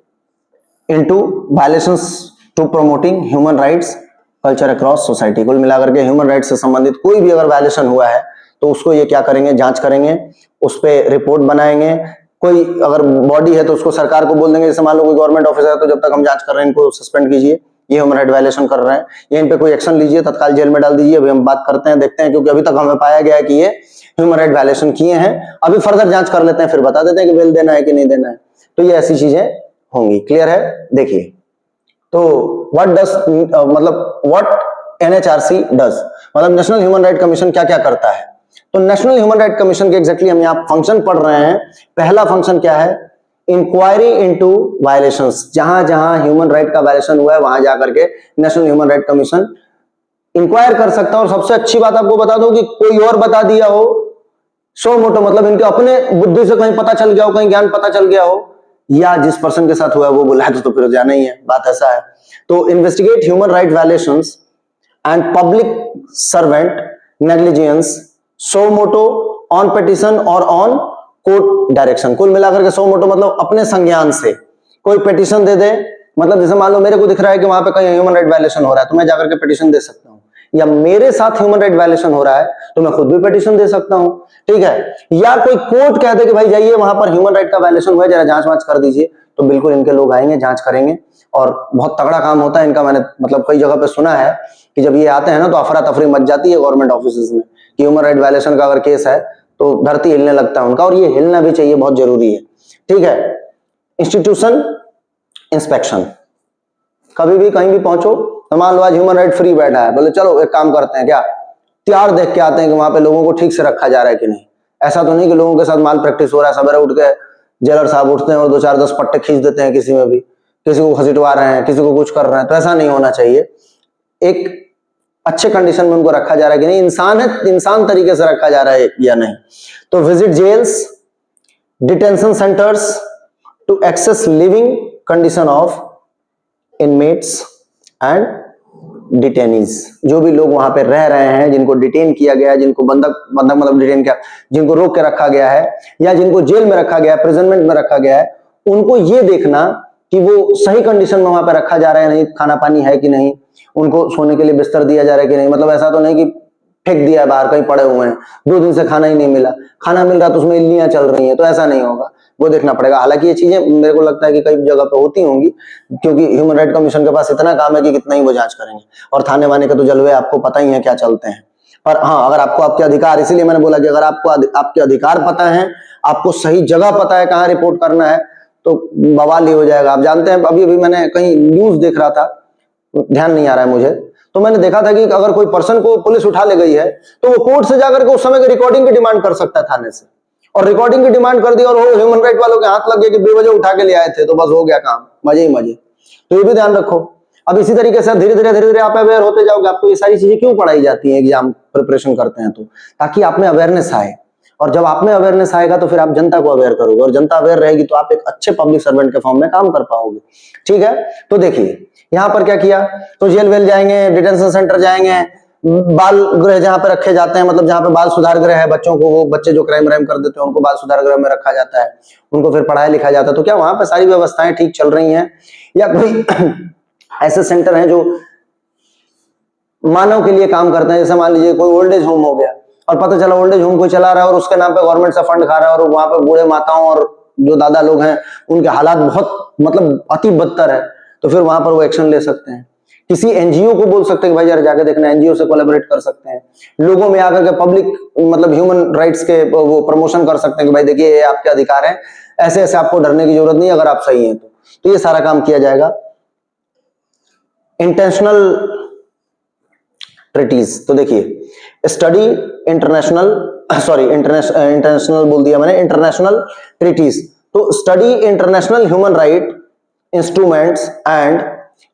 [SPEAKER 1] into violations to promoting human rights culture across society। कुल मिलाकर के ह्यूमन राइट्स से संबंधित कोई भी अगर वायलेशन हुआ है तो उसको ये क्या करेंगे? जांच करेंगे, उस पर रिपोर्ट बनाएंगे। कोई अगर बॉडी है तो उसको सरकार को बोल देंगे, जैसे मान लो कोई गवर्नमेंट ऑफिसर है तो जब तक हम जांच कर रहे हैं इनको सस्पेंड कीजिए, ये ह्यूमन राइट वायलेशन कर रहे हैं, ये इन पे कोई एक्शन लीजिए, तत्काल जेल में डाल दीजिए। अभी हम बात करते हैं, देखते हैं, क्योंकि अभी तक हमें पाया गया है कि ये ह्यूमन राइट वायलेशन किए हैं। अभी फर्दर जांच कर लेते हैं, फिर बता देते हैं कि बेल देना है कि नहीं देना है। तो ये ऐसी चीजें होंगी। क्लियर है? देखिए, तो व्हाट डज मतलब व्हाट एनएचआरसी डज, मतलब नेशनल ह्यूमन राइट कमीशन क्या क्या करता है। तो नेशनल ह्यूमन राइट कमीशन के एग्जैक्टली हम यहाँ फंक्शन पढ़ रहे हैं। पहला फंक्शन क्या है? Inquiry into violations. जहां जहां ह्यूमन राइट का वायलेशन हुआ है वहां जाकर के national human right commission inquire कर सकता है। और सबसे अच्छी बात आपको बता दूं कि कोई और बता दिया हो सो मोटो, मतलब इनके अपने बुद्धि से कहीं पता चल गया हो, कहीं ज्ञान पता चल गया हो, या जिस पर्सन के साथ हुआ है वो बोला है तो फिर जाना ही है, बात ऐसा है। तो investigate human right violations and public servant negligence suo motu on petition और ऑन कोर्ट डायरेक्शन। कुल मिलाकर के सो मोटो मतलब अपने संज्ञान से कोई पिटीशन दे दे, मतलब जैसे मान लो मेरे को दिख रहा है कि वहां पे कहीं ह्यूमन राइट वायलेशन हो रहा है तो मैं जाकर के पिटीशन दे सकता हूं, या मेरे साथ ह्यूमन राइट वायलेशन हो रहा है तो मैं खुद भी पिटीशन दे सकता हूं, ठीक है। या कोई कोर्ट कह दे कि भाई जाइए वहां पर ह्यूमन राइट का वायलेशन हुआ है, जरा जांच वांच कर दीजिए, तो बिल्कुल इनके लोग आएंगे, जांच करेंगे। और बहुत तगड़ा काम होता है इनका। मैंने मतलब कई जगह पे सुना है कि जब ये आते हैं ना तो अफरा तफरी मच जाती है गवर्नमेंट ऑफिस में कि ह्यूमन राइट वायलेशन का अगर केस है तो धरती हिलने लगता है उनका, और ये हिलना भी चाहिए, बहुत जरूरी है, ठीक है। इंस्टीट्यूशन इंस्पेक्शन, कभी भी कहीं भी पहुंचो तो मान लो आज ह्यूमन राइट फ्री बैठा है, बोले चलो एक काम करते हैं, क्या त्यार देख के आते हैं कि वहां पे लोगों को ठीक से रखा जा रहा है कि नहीं। ऐसा तो नहीं कि लोगों के साथ माल प्रैक्टिस हो रहा है, सवेरे उठ के जेलर साहब उठते हैं और 2-4-10 पट्टे खींच देते हैं किसी में भी, किसी को घसीटवा रहे हैं, किसी को कुछ कर रहे हैं, तो ऐसा नहीं होना चाहिए। एक अच्छे कंडीशन में उनको रखा जा रहा है कि नहीं, इंसान है, इंसान तरीके से रखा जा रहा है या नहीं। तो visit jails, detention centres to access living condition of inmates and detainees. जो भी लोग वहां पे रह रहे हैं, जिनको डिटेन किया गया है, जिनको बंधक बंधक मतलब डिटेन किया, जिनको रोक के रखा गया है या जिनको जेल में रखा गया है, प्रिजनमेंट में रखा गया है, उनको ये देखना कि वो सही कंडीशन में वहां पे रखा जा रहा है नहीं, खाना पानी है कि नहीं, उनको सोने के लिए बिस्तर दिया जा रहा है कि नहीं। मतलब ऐसा तो नहीं कि फेंक दिया है बाहर, कहीं पड़े हुए हैं, 2 दिन से खाना ही नहीं मिला, खाना मिल रहा तो उसमें इल्लियां चल रही हैं, तो ऐसा नहीं होगा, वो देखना पड़ेगा। हालांकि ये चीजें मेरे को लगता है कि कई जगह पे होती होंगी, क्योंकि ह्यूमन राइट कमीशन के पास इतना काम है कि कितना ही वो जांच करेंगे, और थाने वाने के तो जलवे आपको पता ही है क्या चलते हैं। पर हाँ, अगर आपको आपके अधिकार, इसीलिए मैंने बोला कि अगर आपको आपके अधिकार पता है, आपको सही जगह पता है कहाँ रिपोर्ट करना है, तो बवाल ही हो जाएगा। आप जानते हैं, अभी अभी मैंने कहीं न्यूज देख रहा था, ध्यान नहीं आ रहा है मुझे, तो मैंने देखा था कि अगर कोई पर्सन को पुलिस उठा ले गई है तो वो कोर्ट से जाकर के उस समय की रिकॉर्डिंग की डिमांड कर सकता है थाने से, और रिकॉर्डिंग की डिमांड कर दी और वो ह्यूमन राइट वालों के हाथ लग गया कि बेवजह उठा के ले आए थे, तो बस हो गया काम, मजे ही मजे। तो ये भी ध्यान रखो। अब इसी तरीके से धीरे धीरे आप अवेयर होते जाओगे। आपको ये सारी चीजें क्यों पढ़ाई जाती है एग्जाम प्रिपरेशन करते हैं तो, ताकि आप में अवेयरनेस आए, और जब आप में अवेयरनेस आएगा तो फिर आप जनता को अवेयर करोगे, और जनता अवेयर रहेगी तो आप एक अच्छे पब्लिक सर्वेंट के फॉर्म में काम कर पाओगे, ठीक है। तो देखिए यहाँ पर क्या किया, तो जेल वेल जाएंगे, डिटेंशन सेंटर जाएंगे, बाल गृह जहां पे रखे जाते हैं, मतलब जहां पे बाल सुधार गृह है, बच्चों को, वो बच्चे जो क्राइम व्राइम कर देते हैं उनको बाल सुधार गृह में रखा जाता है, उनको फिर पढ़ाया लिखा जाता है। तो क्या वहां पे सारी व्यवस्थाएं ठीक चल रही हैं, या कोई ऐसे सेंटर हैं जो मानव के लिए काम करते हैं। जैसे मान लीजिए कोई ओल्ड एज होम हो गया, और पता चला ओल्ड एज होम कोई चला रहा है और उसके नाम पे गवर्नमेंट से फंड खा रहा है, और वहां पे बूढ़े माताओं और जो दादा लोग हैं उनके हालात बहुत मतलब अति बदतर है, तो फिर वहां पर वो एक्शन ले सकते हैं। किसी एनजीओ को बोल सकते हैं कि भाई यार जाके देखना, एनजीओ से कोलैबोरेट कर सकते हैं। लोगों में आकर के पब्लिक मतलब ह्यूमन राइट्स के वो प्रमोशन कर सकते हैं कि भाई देखिए ये आपके अधिकार हैं, ऐसे ऐसे आपको डरने की जरूरत नहीं अगर आप सही हैं तो ये सारा काम किया जाएगा। इंटेंशनल ट्रीटीज, तो देखिए स्टडी इंटरनेशनल बोल दिया मैंने, इंटरनेशनल ट्रीटीज, तो study international human right instruments and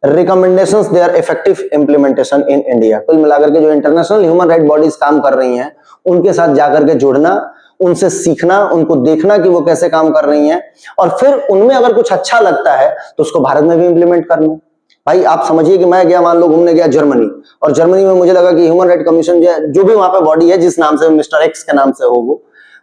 [SPEAKER 1] recommendations their effective implementation in India. कुल मिलाकर के जो इंटरनेशनल ह्यूमन राइट बॉडीज काम कर रही हैं उनके साथ जाकर के जुड़ना, उनसे सीखना, उनको देखना कि वो कैसे काम कर रही हैं, और फिर उनमें अगर कुछ अच्छा लगता है तो उसको भारत में भी इंप्लीमेंट करना। भाई आप समझिए कि मैं गया, मान लो घूमने गया जर्मनी, और जर्मनी में मुझे लगा कि ह्यूमन राइट कमीशन जो भी वहां पे बॉडी है, जिस नाम से मिस्टर एक्स के नाम से हो,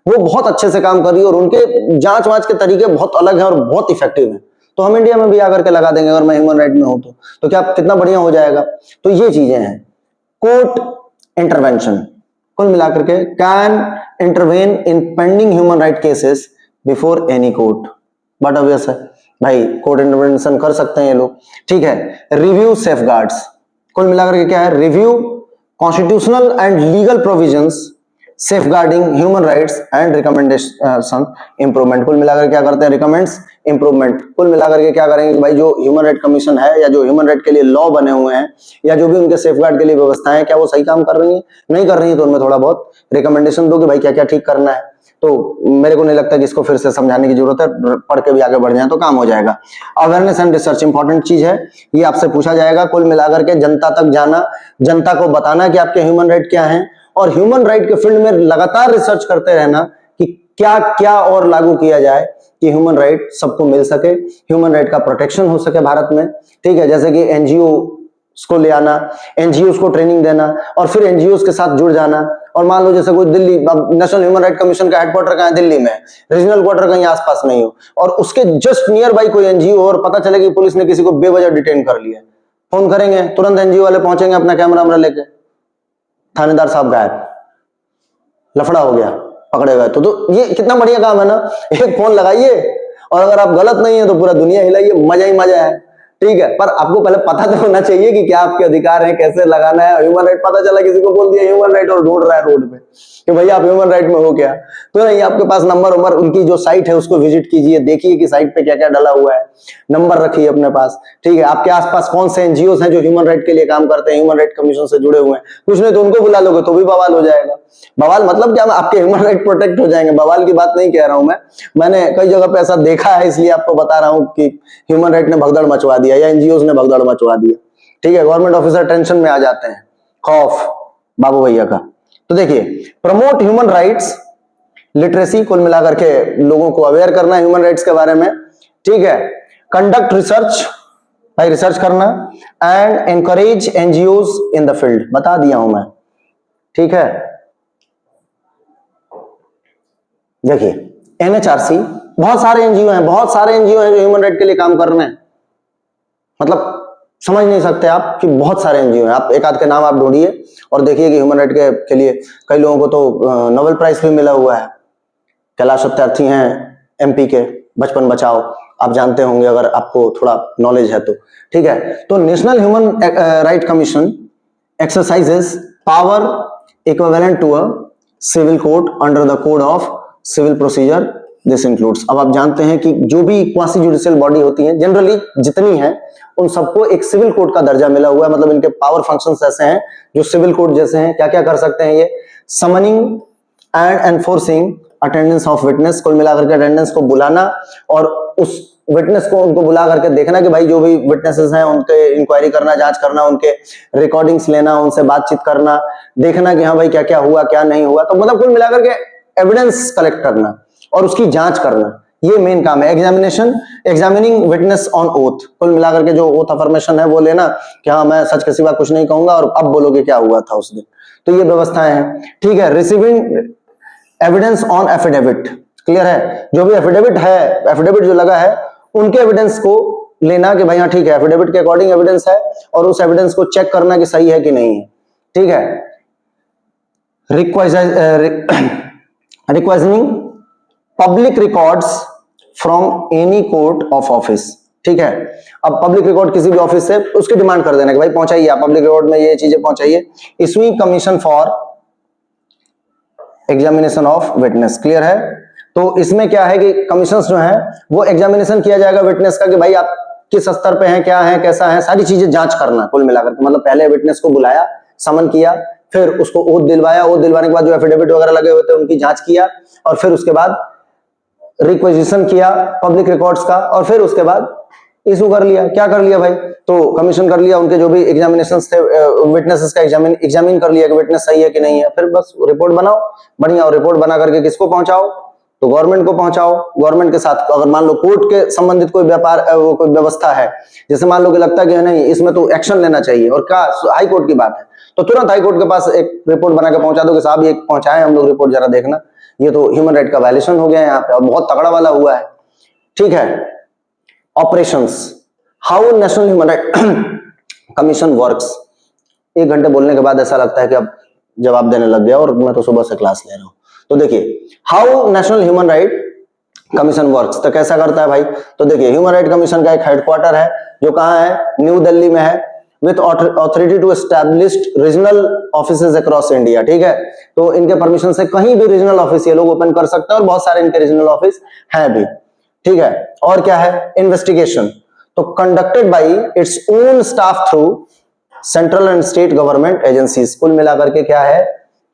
[SPEAKER 1] वो बहुत अच्छे से काम कर रही है और उनके जांच वांच के तरीके बहुत अलग हैं और बहुत इफेक्टिव हैं, तो हम इंडिया में भी आकर के लगा देंगे अगर मैं ह्यूमन राइट में हूं तो क्या कितना बढ़िया हो जाएगा। तो ये चीजें हैं। कोर्ट इंटरवेंशन, कुल मिलाकर के can intervene in pending human right cases before any court, but obvious है भाई कोर्ट इंटरवेंशन कर सकते हैं ये लोग, ठीक है। रिव्यू सेफगार्ड्स, कुल मिलाकर के क्या है, review constitutional and legal provisions safeguarding human rights and recommendation improvement. कुल मिलाकर क्या करते हैं, रिकमेंड्स इंप्रूवमेंट। कुल मिलाकर के क्या करेंगे कि भाई जो ह्यूमन राइट कमीशन है या जो ह्यूमन राइट के लिए लॉ बने हुए हैं या जो भी उनके सेफगार्ड के लिए व्यवस्थाएं हैं, क्या वो सही काम कर रही है, नहीं कर रही है, तो उनमें थोड़ा बहुत रिकमेंडेशन दो कि भाई क्या क्या ठीक करना है। तो मेरे को नहीं लगता कि इसको फिर से समझाने की जरूरत है, पढ़ के भी आगे बढ़ जाए तो काम हो जाएगा। अवेयरनेस एंड रिसर्च इंपॉर्टेंट चीज है, ये आपसे पूछा जाएगा। कुल मिलाकर के जनता तक जाना, जनता को बताना कि आपके ह्यूमन राइट क्या हैं, और ह्यूमन राइट के फील्ड में लगातार रिसर्च करते रहना कि क्या क्या और लागू किया जाए कि ह्यूमन राइट सबको मिल सके, ह्यूमन राइट का प्रोटेक्शन हो सके भारत में। ठीक है, जैसे कि एनजीओ को ले आना, एनजीओ को ट्रेनिंग देना और फिर एनजीओ के साथ जुड़ जाना। और मान लो जैसे कोई Delhi, national human right commission का हेडक्वार्टर कहाँ है, दिल्ली में, रीजनल क्वार्टर कहीं आसपास नहीं हो, और उसके जस्ट नियर बाई कोई एनजीओ और पता चले कि पुलिस ने किसी को बेवजह डिटेन कर लिया, फोन करेंगे, तुरंत एनजीओ वाले पहुंचेंगे अपना कैमरा लेके, थानेदार साहब गायब, लफड़ा हो गया, पकड़े गए। तो ये कितना बढ़िया काम है ना, एक फोन लगाइए और अगर आप गलत नहीं है तो पूरा दुनिया हिलाइए, मजा ही मजा है। ठीक है, पर आपको पहले पता तो होना चाहिए कि क्या आपके अधिकार हैं, कैसे लगाना है। ह्यूमन राइट पता चला किसी को बोल दिया ह्यूमन राइट और ढूंढ रहा है रोड पे कि भैया आप ह्यूमन राइट में हो क्या, तो नहीं, आपके पास नंबर उनकी जो साइट है उसको विजिट कीजिए, देखिए कि साइट पे क्या क्या डाला हुआ है, नंबर रखिए अपने पास। ठीक है, आपके आसपास कौन से एनजीओ हैं जो ह्यूमन राइट के लिए काम करते हैं, ह्यूमन राइट कमीशन से जुड़े हुए हैं, कुछ नहीं तो उनको बुला लोगे तो भी बवाल हो जाएगा। बवाल मतलब क्या, आपके ह्यूमन राइट प्रोटेक्ट हो जाएंगे, बवाल की बात नहीं कह रहा हूं मैंने कई जगह पे ऐसा देखा है, इसलिए आपको बता रहा हूं कि ह्यूमन राइट ने भगदड़ मचवा दिया या एनजीओ ने भगदड़ मचवा दिया। ठीक है, गवर्नमेंट ऑफिसर टेंशन में आ जाते हैं, खौफ बाबू भैया का। तो देखिए, प्रमोट ह्यूमन राइट्स लिटरेसी, कुल मिलाकर के लोगों को अवेयर करना ह्यूमन राइट्स के बारे में। ठीक है, कंडक्ट रिसर्च, भाई रिसर्च करना, and encourage NGOs in the field, बता दिया हूं मैं। ठीक है, देखिए एनएचआरसी, बहुत सारे एनजीओ हैं, बहुत सारे एनजीओ हैं जो ह्यूमन राइट के लिए काम कर रहे हैं, मतलब समझ नहीं सकते आप कि बहुत सारे एनजीओ हैं। आप एक आध के नाम आप ढूंढिए और देखिए कि ह्यूमन राइट के लिए कई लोगों को तो नोबेल प्राइज भी मिला हुआ है। कैलाश सत्यार्थी हैं एमपी के, बचपन बचाओ, आप जानते होंगे अगर आपको थोड़ा नॉलेज है तो। ठीक है, तो national human right commission exercises power equivalent to a civil court under the code of civil procedure, this includes. अब आप जानते हैं कि जो भी क्वासी जुडिशियल बॉडी होती है, जनरली जितनी हैं, उन सबको एक सिविल कोर्ट का दर्जा मिला हुआ है, मतलब इनके पावर फंक्शंस ऐसे हैं जो सिविल कोर्ट जैसे हैं। क्या क्या कर सकते हैं ये, summoning and enforcing attendance of witness, कुल मिलाकर के अटेंडेंस को बुलाना और उस विटनेस को उनको बुला करके देखना कि भाई जो भी विटनेसेस हैं उनके इंक्वायरी करना, जांच करना, उनके रिकॉर्डिंग्स लेना, उनसे बातचीत करना, देखना कि हाँ भाई क्या क्या हुआ क्या नहीं हुआ। तो मतलब कुल मिलाकर के एविडेंस कलेक्ट करना और उसकी जांच करना, ये मेन काम है। Examination, examining witness on oath, कुल मिलाकर के जो ओथ अफर्मेशन है वो लेना कि हाँ मैं सच के सिवा कुछ नहीं कहूंगा और अब बोलोगे क्या हुआ था उस दिन। तो ये व्यवस्थाएं हैं। ठीक है, receiving evidence on affidavit, clear है, जो भी एफिडेविट है, एफिडेविट जो लगा है उनके एविडेंस को लेना कि भाई हाँ ठीक है एफिडेविट के अकॉर्डिंग एविडेंस है और उस एविडेंस को चेक करना कि सही है कि नहीं है। ठीक है, requesting public records from any court of office. ठीक है, अब पब्लिक रिकॉर्ड किसी भी ऑफिस से उसकी डिमांड कर देना कि भाई पहुंचाइए आप पब्लिक रिकॉर्ड में ये चीजें पहुंचाइए। इसमें commission for examination of witness, clear है। तो इसमें क्या है कि कमीशंस जो है वो एग्जामिनेशन किया जाएगा विटनेस का कि भाई आप किस स्तर पे हैं, क्या है, कैसा है, सारी चीजें जांच करना कुल मिलाकर के। मतलब पहले विटनेस को बुलाया, समन किया, फिर उसको ओथ दिलवाया, ओथ दिलवाने के बाद जो एफिडेविट वगैरह लगे हुए थे उनकी जांच किया और फिर उसके बाद रिक्वेजिशन किया पब्लिक रिकॉर्ड्स का और फिर उसके बाद इशू कर लिया। क्या कर लिया भाई, तो कमीशन कर लिया, उनके जो भी एग्जामिनेशंस थे विटनेसेस का एग्जामिन कर लिया कि विटनेस सही है कि नहीं है। फिर बस रिपोर्ट बनाओ बढ़िया, और रिपोर्ट बना करके किसको पहुंचाओ, तो गवर्नमेंट को पहुंचाओ। गवर्नमेंट के साथ अगर मान लो कोर्ट के संबंधित कोई व्यापार कोई व्यवस्था है, जैसे मान लो कि लगता है कि नहीं इसमें तो एक्शन लेना चाहिए और क्या हाई कोर्ट की बात है, तो तुरंत हाई कोर्ट के पास एक रिपोर्ट बना के पहुंचा दो कि साहब ये पहुंचाए हम लोग रिपोर्ट, जरा देखना, ये तो ह्यूमन राइट का वायलेशन हो गया है यहाँ पे और बहुत तगड़ा वाला हुआ है। ठीक है, operations, how national human right commission works. 1 घंटे बोलने के बाद ऐसा लगता है कि अब जवाब देने लग गया और मैं तो सुबह से क्लास ले रहा हूं। तो देखिए how national human right commission works, तो कैसा करता है भाई, तो देखिए ह्यूमन राइट कमीशन का एक हेडक्वार्टर है जो कहां है, न्यू दिल्ली में है with authority to establish regional offices across India. ठीक है, तो इनके परमिशन से कहीं भी रीजनल ऑफिस ये लोग ओपन कर सकते हैं और बहुत सारे इनके रीजनल ऑफिस हैं भी। ठीक है, और क्या है, इन्वेस्टिगेशन तो conducted by its own staff through central and state government agencies. कुल मिलाकर के क्या है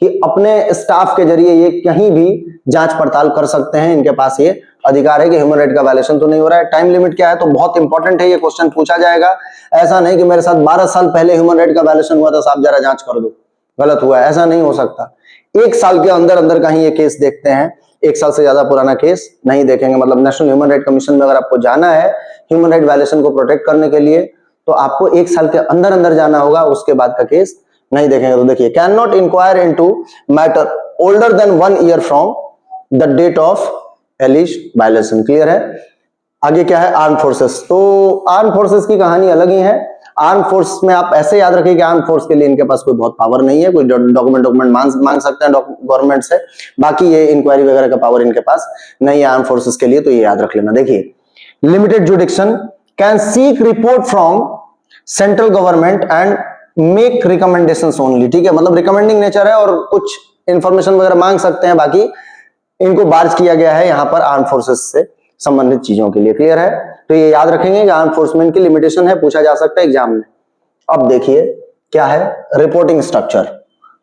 [SPEAKER 1] कि अपने स्टाफ के जरिए ये कहीं भी जांच पड़ताल कर सकते हैं, इनके पास ये अधिकार है कि ह्यूमन राइट का वायलेशन तो नहीं हो रहा है। टाइम लिमिट क्या है, तो बहुत इंपॉर्टेंट है, ये क्वेश्चन पूछा जाएगा। ऐसा नहीं कि मेरे साथ 12 साल पहले ह्यूमन राइट का वायलेशन हुआ था, साहब जरा जांच कर दो, गलत हुआ है, ऐसा नहीं हो सकता। 1 साल के अंदर अंदर कहीं ये केस देखते हैं, 1 साल से ज्यादा पुराना केस नहीं देखेंगे। मतलब नेशनल ह्यूमन राइट कमीशन में अगर आपको जाना है ह्यूमन राइट वायलेशन को प्रोटेक्ट करने के लिए, तो आपको 1 साल के अंदर अंदर जाना होगा, उसके बाद का केस नहीं देखेंगे। तो देखिए, can not inquire into matter older than 1 year from the date of alleged violation. Clear है। आगे क्या है, आर्म फोर्सेस। तो आर्म फोर्सेस की कहानी अलग ही है। आर्म फोर्स में आप ऐसे याद रखिए कि आर्म फोर्स के लिए इनके पास कोई बहुत पावर नहीं है, कोई डॉक्यूमेंट मांग सकते हैं गवर्नमेंट से, बाकी ये इंक्वायरी वगैरह का पावर इनके पास नहीं है आर्म फोर्सेस के लिए, तो ये याद रख लेना। देखिए, limited जुडिक्शन can seek report from central government and make recommendations only. ठीक है, मतलब रिकमेंडिंग नेचर है और कुछ इंफॉर्मेशन वगैरह मांग सकते हैं, बाकी इनको बार्ज किया गया है यहां पर आर्म फोर्सेस से संबंधित चीजों के लिए। क्लियर है, तो ये याद रखेंगे कि आर्म फोर्समेंट की लिमिटेशन है, पूछा जा सकता है एग्जाम में। अब देखिए क्या है, रिपोर्टिंग स्ट्रक्चर।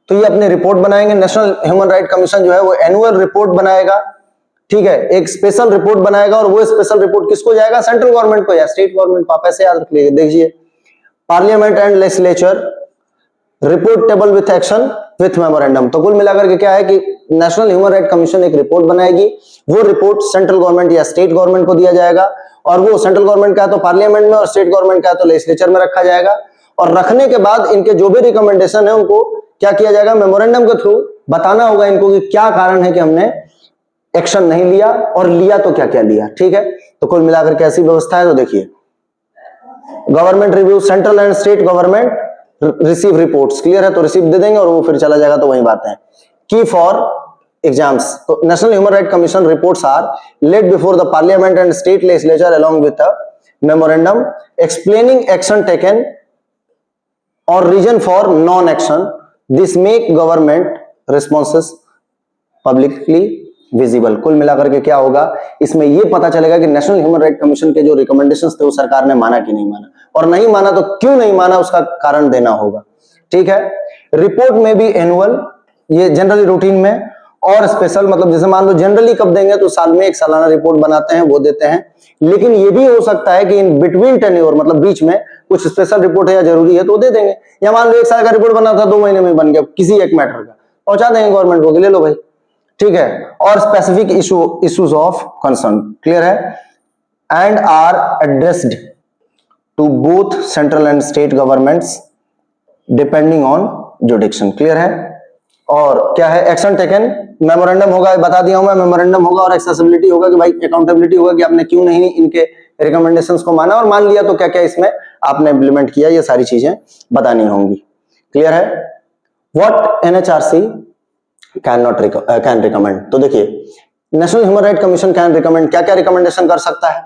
[SPEAKER 1] तो ये अपनी रिपोर्ट बनाएंगे, नेशनल ह्यूमन राइट कमीशन जो है वो एनुअल रिपोर्ट बनाएगा। ठीक है, एक स्पेशल रिपोर्ट बनाएगा और वो स्पेशल रिपोर्ट किसको जाएगा, सेंट्रल गवर्नमेंट को या स्टेट गवर्नमेंट को, आप ऐसे याद रख लीजिए। देखिए, parliament and legislature reportable with action with memorandum. तो कुल मिलाकर के क्या है कि नेशनल ह्यूमन राइट कमीशन एक रिपोर्ट बनाएगी, वो रिपोर्ट सेंट्रल गवर्नमेंट या स्टेट गवर्नमेंट को दिया जाएगा, और वो सेंट्रल गवर्नमेंट का तो पार्लियामेंट में और स्टेट गवर्नमेंट का तो लेजिस्लेचर में रखा जाएगा। और रखने के बाद इनके जो भी रिकमेंडेशन है उनको क्या किया जाएगा, मेमोरेंडम के थ्रू बताना होगा इनको कि क्या कारण है कि हमने एक्शन नहीं लिया, और लिया तो क्या क्या लिया। ठीक है, तो कुल मिलाकर के ऐसी व्यवस्था है। तो देखिए, government review, central and state government receive reports. Clear है, तो रिसीव दे देंगे और वो फिर चला जाएगा, तो वही बात है। की फॉर एग्जाम्स, तो national human right commission reports are laid before the parliament and state legislature along with a memorandum explaining action taken or reason for non action. This make government responses publicly visible. कुल मिलाकर के क्या होगा, इसमें यह पता चलेगा कि नेशनल ह्यूमन राइट कमीशन के जो रिकमेंडेशंस थे वो सरकार ने माना कि नहीं माना, और नहीं माना तो क्यों नहीं माना उसका कारण देना होगा। ठीक है, रिपोर्ट में भी एनुअल, ये जनरली रूटीन में, और स्पेशल, मतलब जैसे मान लो जनरली कब देंगे तो साल में एक सालाना रिपोर्ट बनाते हैं वो देते हैं, लेकिन ये भी हो सकता है कि इन बिटवीन टेन्योर, मतलब बीच में कुछ स्पेशल रिपोर्ट है या जरूरी है तो दे देंगे। या मान लो 1 साल का रिपोर्ट बना था 2 महीने में बन गया किसी एक मैटर का, पहुंचा देंगे गवर्नमेंट को, ले लो भाई। ठीक है, or specific issues of concern. Clear है, and are addressed to both central and state governments depending on jurisdiction. Clear है, और क्या है, एक्शन टेकन, मेमोरेंडम होगा, बता दिया हूं मैं, मेमोरेंडम होगा, और एक्सेसिबिलिटी होगा कि भाई अकाउंटेबिलिटी होगा कि आपने क्यों नहीं इनके रिकमेंडेशंस को माना, और मान लिया तो क्या क्या इसमें आपने इंप्लीमेंट किया, ये सारी चीजें बतानी होंगी। क्लियर है, व्हाट एनएचआरसी कैन रिकमेंड। तो देखिए, national human right commission can recommend, क्या क्या रिकमेंडेशन कर सकता है।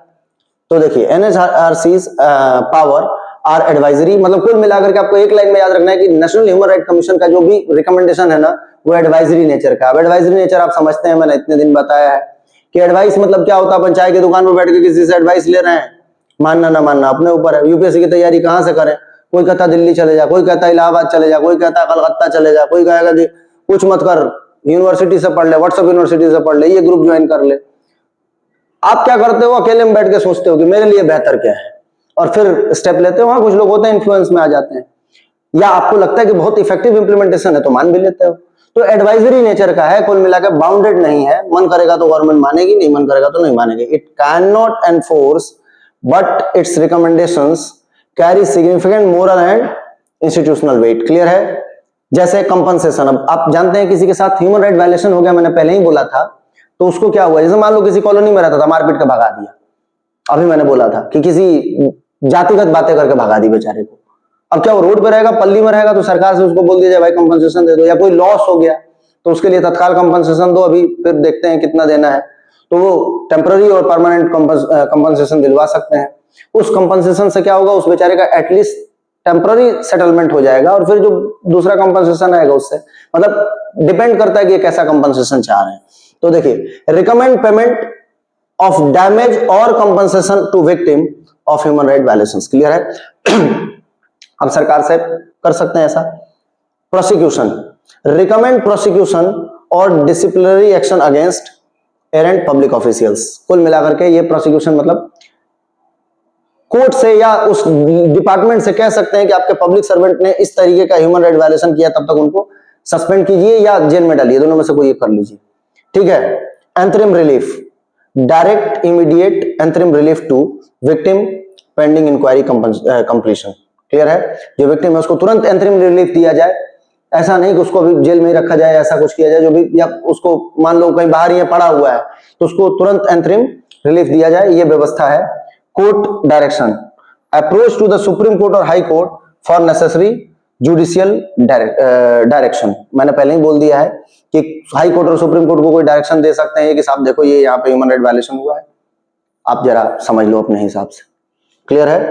[SPEAKER 1] तो देखिए, एनएचआरसीज पावर आर एडवाइजरी, मतलब कुल मिलाकर के आपको एक लाइन में याद रखना है कि नेशनल ह्यूमन राइट कमीशन का जो भी रिकमेंडेशन है ना, वो एडवाइजरी नेचर का। अब एडवाइजरी नेचर आप समझते हैं, मैंने इतने दिन बताया है कि एडवाइस मतलब क्या होता है, अपन चाय की दुकान पर बैठ के किसी से एडवाइस ले रहे हैं, मानना ना मानना अपने ऊपर है। यूपीएससी की तैयारी कहां से करें, कोई कहता दिल्ली चले जा, कोई कहता इलाहाबाद चले जा, कोई कहता कलकत्ता चले जा, कोई कहेगा कि कुछ मत कर, यूनिवर्सिटी से पढ़ ले, व्हाट्सएप यूनिवर्सिटी से पढ़ ले, ये ग्रुप ज्वाइन कर ले। आप क्या करते हो, अकेले में बैठ के सोचते हो कि मेरे लिए बेहतर क्या है, और फिर स्टेप लेते हो। वहां कुछ लोग होते हैं इन्फ्लुएंस में आ जाते हैं, या आपको लगता है कि बहुत इफेक्टिव इंप्लीमेंटेशन है तो मान भी लेते हो। तो एडवाइजरी नेचर का है, कुल मिलाकर बाउंडेड नहीं है, मन करेगा तो गवर्नमेंट मानेगी, नहीं मन करेगा तो नहीं मानेगी। It can not enforce but its recommendations carry significant moral and institutional weight. Clear है, जैसे कंपनसेशन, अब आप जानते हैं किसी के साथ ह्यूमन राइट वायलेशन हो गया, मैंने पहले ही बोला था, तो उसको क्या हुआ, जैसे मान लो किसी कॉलोनी में रहता था, मारपीट का भगा दिया, अभी मैंने बोला था कि किसी जातिगत बातें करके भगा दी बेचारे को। अब क्या वो रोड पे रहेगा, पल्ली में रहेगा, तो सरकार से उसको बोल दिया भाई कंपनसेशन दे दो, या कोई लॉस हो गया तो उसके लिए तत्काल कंपनसेशन दो, अभी फिर देखते हैं कितना देना है, तो वो टेम्पररी और परमानेंट कंपनसेशन दिलवा सकते हैं। उस कंपनसेशन से क्या होगा, उस बेचारे का एटलीस्ट टेम्पररी सेटलमेंट हो जाएगा और फिर जो दूसरा कंपनसेशन आएगा उससे, मतलब डिपेंड करता है कि कैसा कंपनसेशन चाह रहे हैं। तो देखिए, रिकमेंड पेमेंट ऑफ डैमेज और compensation to victim of human right violations. Clear है? हम सरकार से कर सकते हैं ऐसा। प्रोसिक्यूशन, रिकमेंड प्रोसिक्यूशन और disciplinary action against errant public officials. कुल मिलाकर के ये प्रोसिक्यूशन मतलब कोर्ट से या उस डिपार्टमेंट से कह सकते हैं कि आपके पब्लिक सर्वेंट ने इस तरीके का ह्यूमन राइट वायलेशन किया, तब तक उनको सस्पेंड कीजिए या जेल में डालिए, दोनों में से कोई एक कर लीजिए। ठीक है? Interim relief, direct immediate interim relief to victim pending inquiry completion. Clear है? जो विक्टिम है उसको तुरंत एंथरिम रिलीफ दिया जाए, ऐसा नहीं कि उसको भी जेल में ही रखा जाए, ऐसा कुछ किया जाए जो भी, या उसको मान लो कहीं बाहर ही पड़ा हुआ है तो उसको तुरंत एंथरिम रिलीफ दिया जाए, ये व्यवस्था है। Court direction, approach to the supreme court और high court for necessary judicial direction. मैंने पहले ही बोल दिया है कि हाई कोर्ट और सुप्रीम कोर्ट को कोई डायरेक्शन दे सकते हैं कि साहब देखो ये यहाँ पे ह्यूमन राइट वायलेशन हुआ है, आप जरा समझ लो अपने हिसाब से। क्लियर है?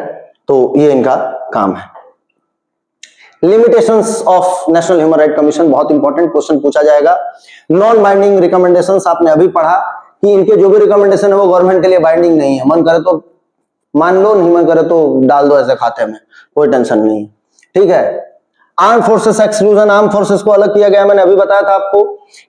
[SPEAKER 1] तो ये इनका काम है। Limitations of national human right commission, बहुत इंपॉर्टेंट क्वेश्चन पूछा जाएगा। नॉन बाइंडिंग रिकमेंडेशंस, आपने अभी पढ़ा कि इनके जो भी रिकमेंडेशन है वो गवर्नमेंट के लिए बाइंडिंग नहीं है, मन करे तो मान लो, नहीं मन करे तो डाल दो ऐसे खाते में, कोई टेंशन नहीं है। ठीक है? Arm forces exclusion, arm forces को अलग किया गया। मैंने अभी बताया था आपको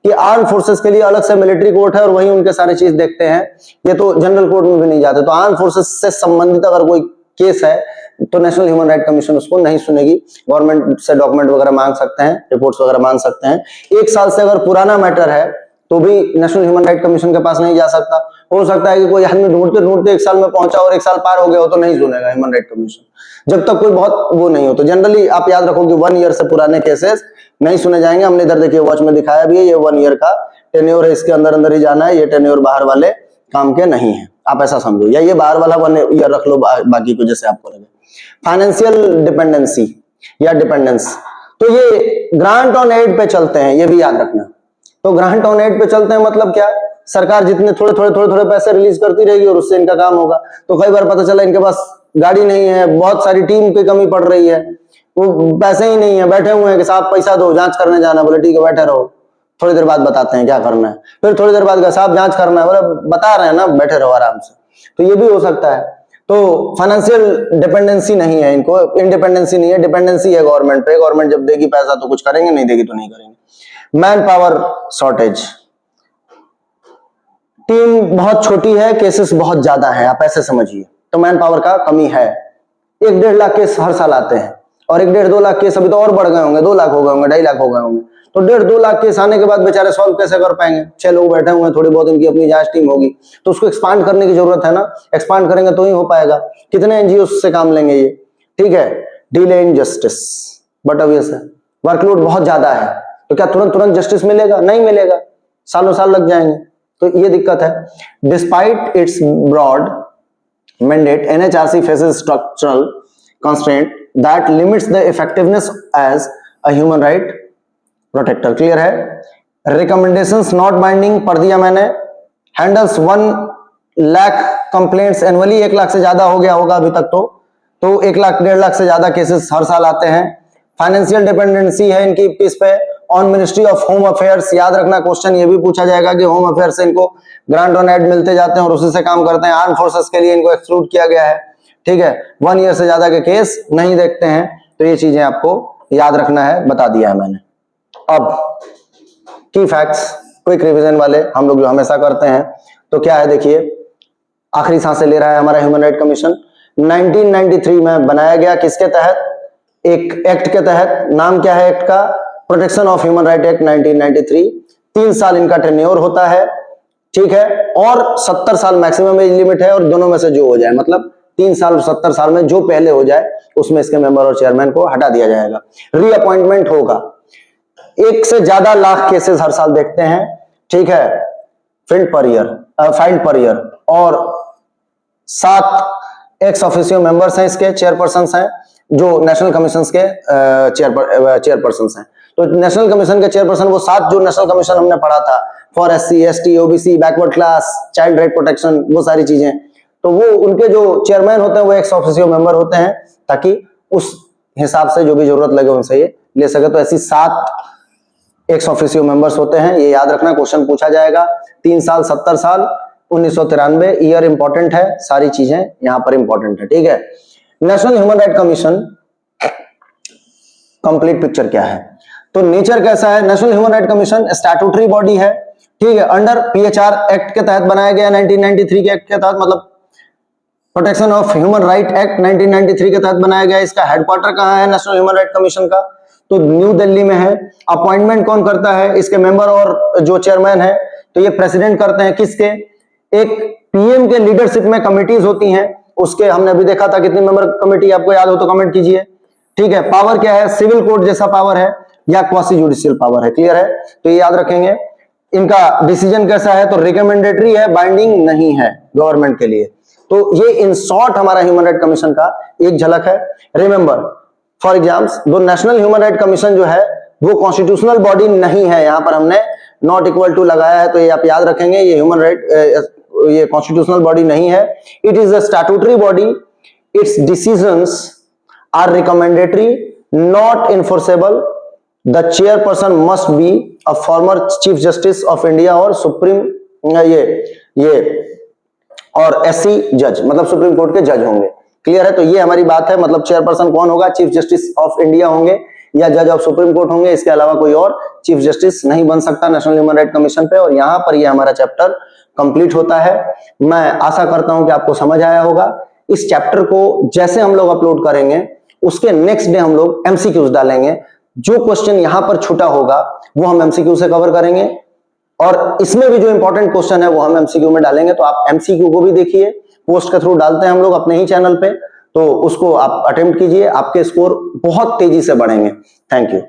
[SPEAKER 1] कि आर्म फोर्सेस के लिए अलग से मिलिट्री कोर्ट है और वही उनके सारे चीज देखते हैं, ये तो जनरल कोर्ट में भी नहीं जाते। तो आर्म फोर्सेस से संबंधित अगर कोई केस है तो नेशनल ह्यूमन राइट कमीशन उसको नहीं सुनेगी, गवर्नमेंट से डॉक्यूमेंट वगैरह मांग सकते हैं, रिपोर्ट्स वगैरह मांग सकते हैं। 1 साल से अगर पुराना मैटर है तो भी नेशनल ह्यूमन राइट कमीशन के पास नहीं जा सकता। हो सकता है कि कोई आदमी ढूंढते ढूंढते 1 साल में पहुंचा और 1 साल पार हो गया हो तो नहीं सुनेगा ह्यूमन राइट कमीशन, जब तक कोई बहुत वो नहीं हो। तो जनरली आप याद रखो कि 1 ईयर से पुराने केसेस नहीं सुने जाएंगे। हमने इधर देखिए वॉच में दिखाया भी है, ये 1 ईयर का टेन्योर है, इसके अंदर अंदर ही जाना है, ये टेन्योर बाहर वाले काम के नहीं है, आप ऐसा समझो, या ये बाहर वाला 1 ईयर रख लो, बाकी को जैसे आपको लगे। फाइनेंशियल डिपेंडेंसी या डिपेंडेंस, तो ये ग्रांट ऑन एड पे चलते हैं, ये भी याद रखना। तो ग्रांट ऑन एड पे चलते हैं मतलब क्या? सरकार जितने थोड़े थोड़े पैसे रिलीज करती रहेगी और उससे इनका काम होगा। तो कई बार पता चला इनके पास गाड़ी नहीं है, बहुत सारी टीम की कमी पड़ रही है, वो पैसे ही नहीं है, बैठे हुए हैं कि साहब पैसा दो, जांच करने जाना, बोले ठीक है बैठे रहो, थोड़ी देर बाद बताते हैं क्या करना है। फिर थोड़ी देर बाद साहब जांच करना है, बोले बता रहे हैं ना, बैठे रहो आराम से। तो ये भी हो सकता है। तो फाइनेंशियल डिपेंडेंसी नहीं है इनको, इंडिपेंडेंसी नहीं है, डिपेंडेंसी है गवर्नमेंट पे। गवर्नमेंट जब देगी पैसा तो कुछ करेंगे, नहीं देगी तो नहीं करेंगे। मैन पावर शॉर्टेज, टीम बहुत छोटी है, केसेस बहुत ज्यादा है, आप ऐसे समझिए। तो मैन पावर का कमी है। 1-1.5 लाख केस हर साल आते हैं और 1-1.5-2 लाख केस अभी तो और बढ़ गए होंगे, 2 लाख हो गए होंगे, 2.5 लाख हो गए होंगे। तो 1.5-2 लाख केस आने के बाद बेचारे सॉल्व कैसे कर पाएंगे? 6 लोग बैठे हुए हैं, थोड़ी बहुत इनकी अपनी जांच टीम होगी, तो उसको एक्सपांड करने की जरूरत है ना, एक्सपांड करेंगे तो ही हो पाएगा। कितने एनजीओ से काम लेंगे ये? ठीक है? Delay in justice, but obvious है वर्कलोड बहुत ज्यादा है, तो क्या तुरंत जस्टिस मिलेगा? नहीं मिलेगा, सालों साल लग जाएंगे, तो ये दिक्कत है। Despite its broad mandate, NHRC faces structural constraint that limits the effectiveness as a human right protector. Clear है? Recommendations not binding पढ़ दिया मैंने। Handles 1 lakh complaints annually, 1 lakh से ज्यादा हो गया होगा अभी तक, तो 1 लाख 1.5 लाख से ज्यादा केसेस हर साल आते हैं। फाइनेंशियल डिपेंडेंसी है इनकी किस पे? On ministry of home affairs. याद रखना, क्वेश्चन ये भी पूछा जाएगा कि होम अफेयर से इनको ग्रांट ऑन एड मिलते जाते हैं और उसी से काम करते हैं। आर्म फोर्सेस के लिए इनको एक्सक्लूड किया गया है। ठीक है? 1 ईयर से ज्यादा के केस नहीं देखते हैं, तो ये चीजें आपको याद रखना है, बता दिया है मैंने। अब की फैक्ट्स, क्विक रिवीजन वाले हम लोग जो हमेशा करते हैं, तो क्या है देखिए, आखिरी सांसें ले रहा है हमारा ह्यूमन राइट कमीशन। 1993 में बनाया गया, किसके तहत? एक एक्ट के तहत। नाम क्या है एक्ट का? Protection of human right act 1993। 3 साल इनका टेन्योर होता है। ठीक है? और 70 साल मैक्सिमम एज लिमिट है, और दोनों में से जो हो जाए, मतलब 3 साल और 70 साल में जो पहले हो जाए उसमें इसके मेंबर और चेयरमैन को हटा दिया जाएगा। रीअपॉइंटमेंट होगा। 1 से ज्यादा लाख केसेस हर साल देखते हैं। ठीक है? फाइल्ड पर ईयर, और 7 एक्स ऑफिशियो मेंबर्स हैं, इसके चेयरपर्सन हैं, जो नेशनल कमीशन के चेयरपर्सन हैं। तो नेशनल कमीशन के चेयरपर्सन वो 7 जो नेशनल कमीशन हमने पढ़ा था, for SC, ST, OBC, backward class, child right protection, वो सारी चीजें, तो वो उनके जो चेयरमैन होते हैं वो एक्स ऑफिशियो मेंबर होते हैं, ताकि उस हिसाब से जो भी जरूरत लगे उनसे ये ले सके। तो ऐसी 7 एक्स ऑफिशियो मेंबर्स होते हैं, ये याद रखना, क्वेश्चन पूछा जाएगा। 3 साल, 70 साल, 1993 ईयर इंपॉर्टेंट है, सारी चीजें यहां पर इंपॉर्टेंट है, ठीक है। National human right commission complete picture क्या है, तो नेचर कैसा है। National human right commission statutory body है, ठीक है, अंडर PHR एक्ट के तहत बनाया गया, 1993 के एक्ट के तहत, मतलब protection of human right act 1993 के तहत बनाया गया। इसका हेडक्वार्टर कहां है नेशनल ह्यूमन राइट कमीशन का, तो न्यू दिल्ली में है। अपॉइंटमेंट कौन करता है, इसके मेंबर और जो चेयरमैन है तो ये प्रेसिडेंट करते हैं, किसके, एक PM के लीडरशिप में कमिटीज होती हैं, उसके हमने अभी देखा था कितनी मेंबर कमेटी, आपको याद हो तो कमेंट कीजिए, ठीक है। पावर क्या है, सिविल कोर्ट जैसा पावर है या क्वासी जुडिशियल पावर है, क्लियर है, तो ये याद रखेंगे। इनका डिसीजन कैसा है, तो रिकमेंडेटरी है, बाइंडिंग नहीं है गवर्नमेंट के लिए। तो ये इन शॉर्ट हमारा ह्यूमन राइट कमीशन का एक झलक है। रिमेंबर फॉर एग्जाम्स, दो नेशनल ह्यूमन राइट कमीशन जो है वो कॉन्स्टिट्यूशनल बॉडी नहीं है, यहां पर हमने नॉट इक्वल टू लगाया है, तो ये आप याद रखेंगे, ये ह्यूमन राइट ये कॉन्स्टिट्यूशनल बॉडी नहीं है। It is a statutory body, its decisions are recommendatory, not enforceable. The chairperson must be a former chief justice of India और सुप्रीम ये और SC जज, मतलब सुप्रीम कोर्ट के जज होंगे, क्लियर है। तो ये हमारी बात है, मतलब चेयरपर्सन कौन होगा, चीफ जस्टिस ऑफ इंडिया होंगे या जज ऑफ सुप्रीम कोर्ट होंगे, इसके अलावा कोई और चीफ जस्टिस नहीं बन सकता नेशनल ह्यूमन राइट कमीशन पे। और यहां पर ये हमारा चैप्टर कंप्लीट होता है। मैं आशा करता हूं कि आपको समझ आया होगा। इस चैप्टर को जैसे हम लोग अपलोड करेंगे उसके नेक्स्ट डे हम लोग MCQs डालेंगे, जो क्वेश्चन यहां पर छूटा होगा वो हम MCQ से कवर करेंगे, और इसमें भी जो इंपॉर्टेंट क्वेश्चन है वो हम MCQ में डालेंगे। तो आप MCQ को भी देखिए, पोस्ट के थ्रू डालते हैं हम लोग अपने ही चैनल पे, तो उसको आप अटेम्प्ट कीजिए, आपके स्कोर बहुत तेजी से बढ़ेंगे। Thank you.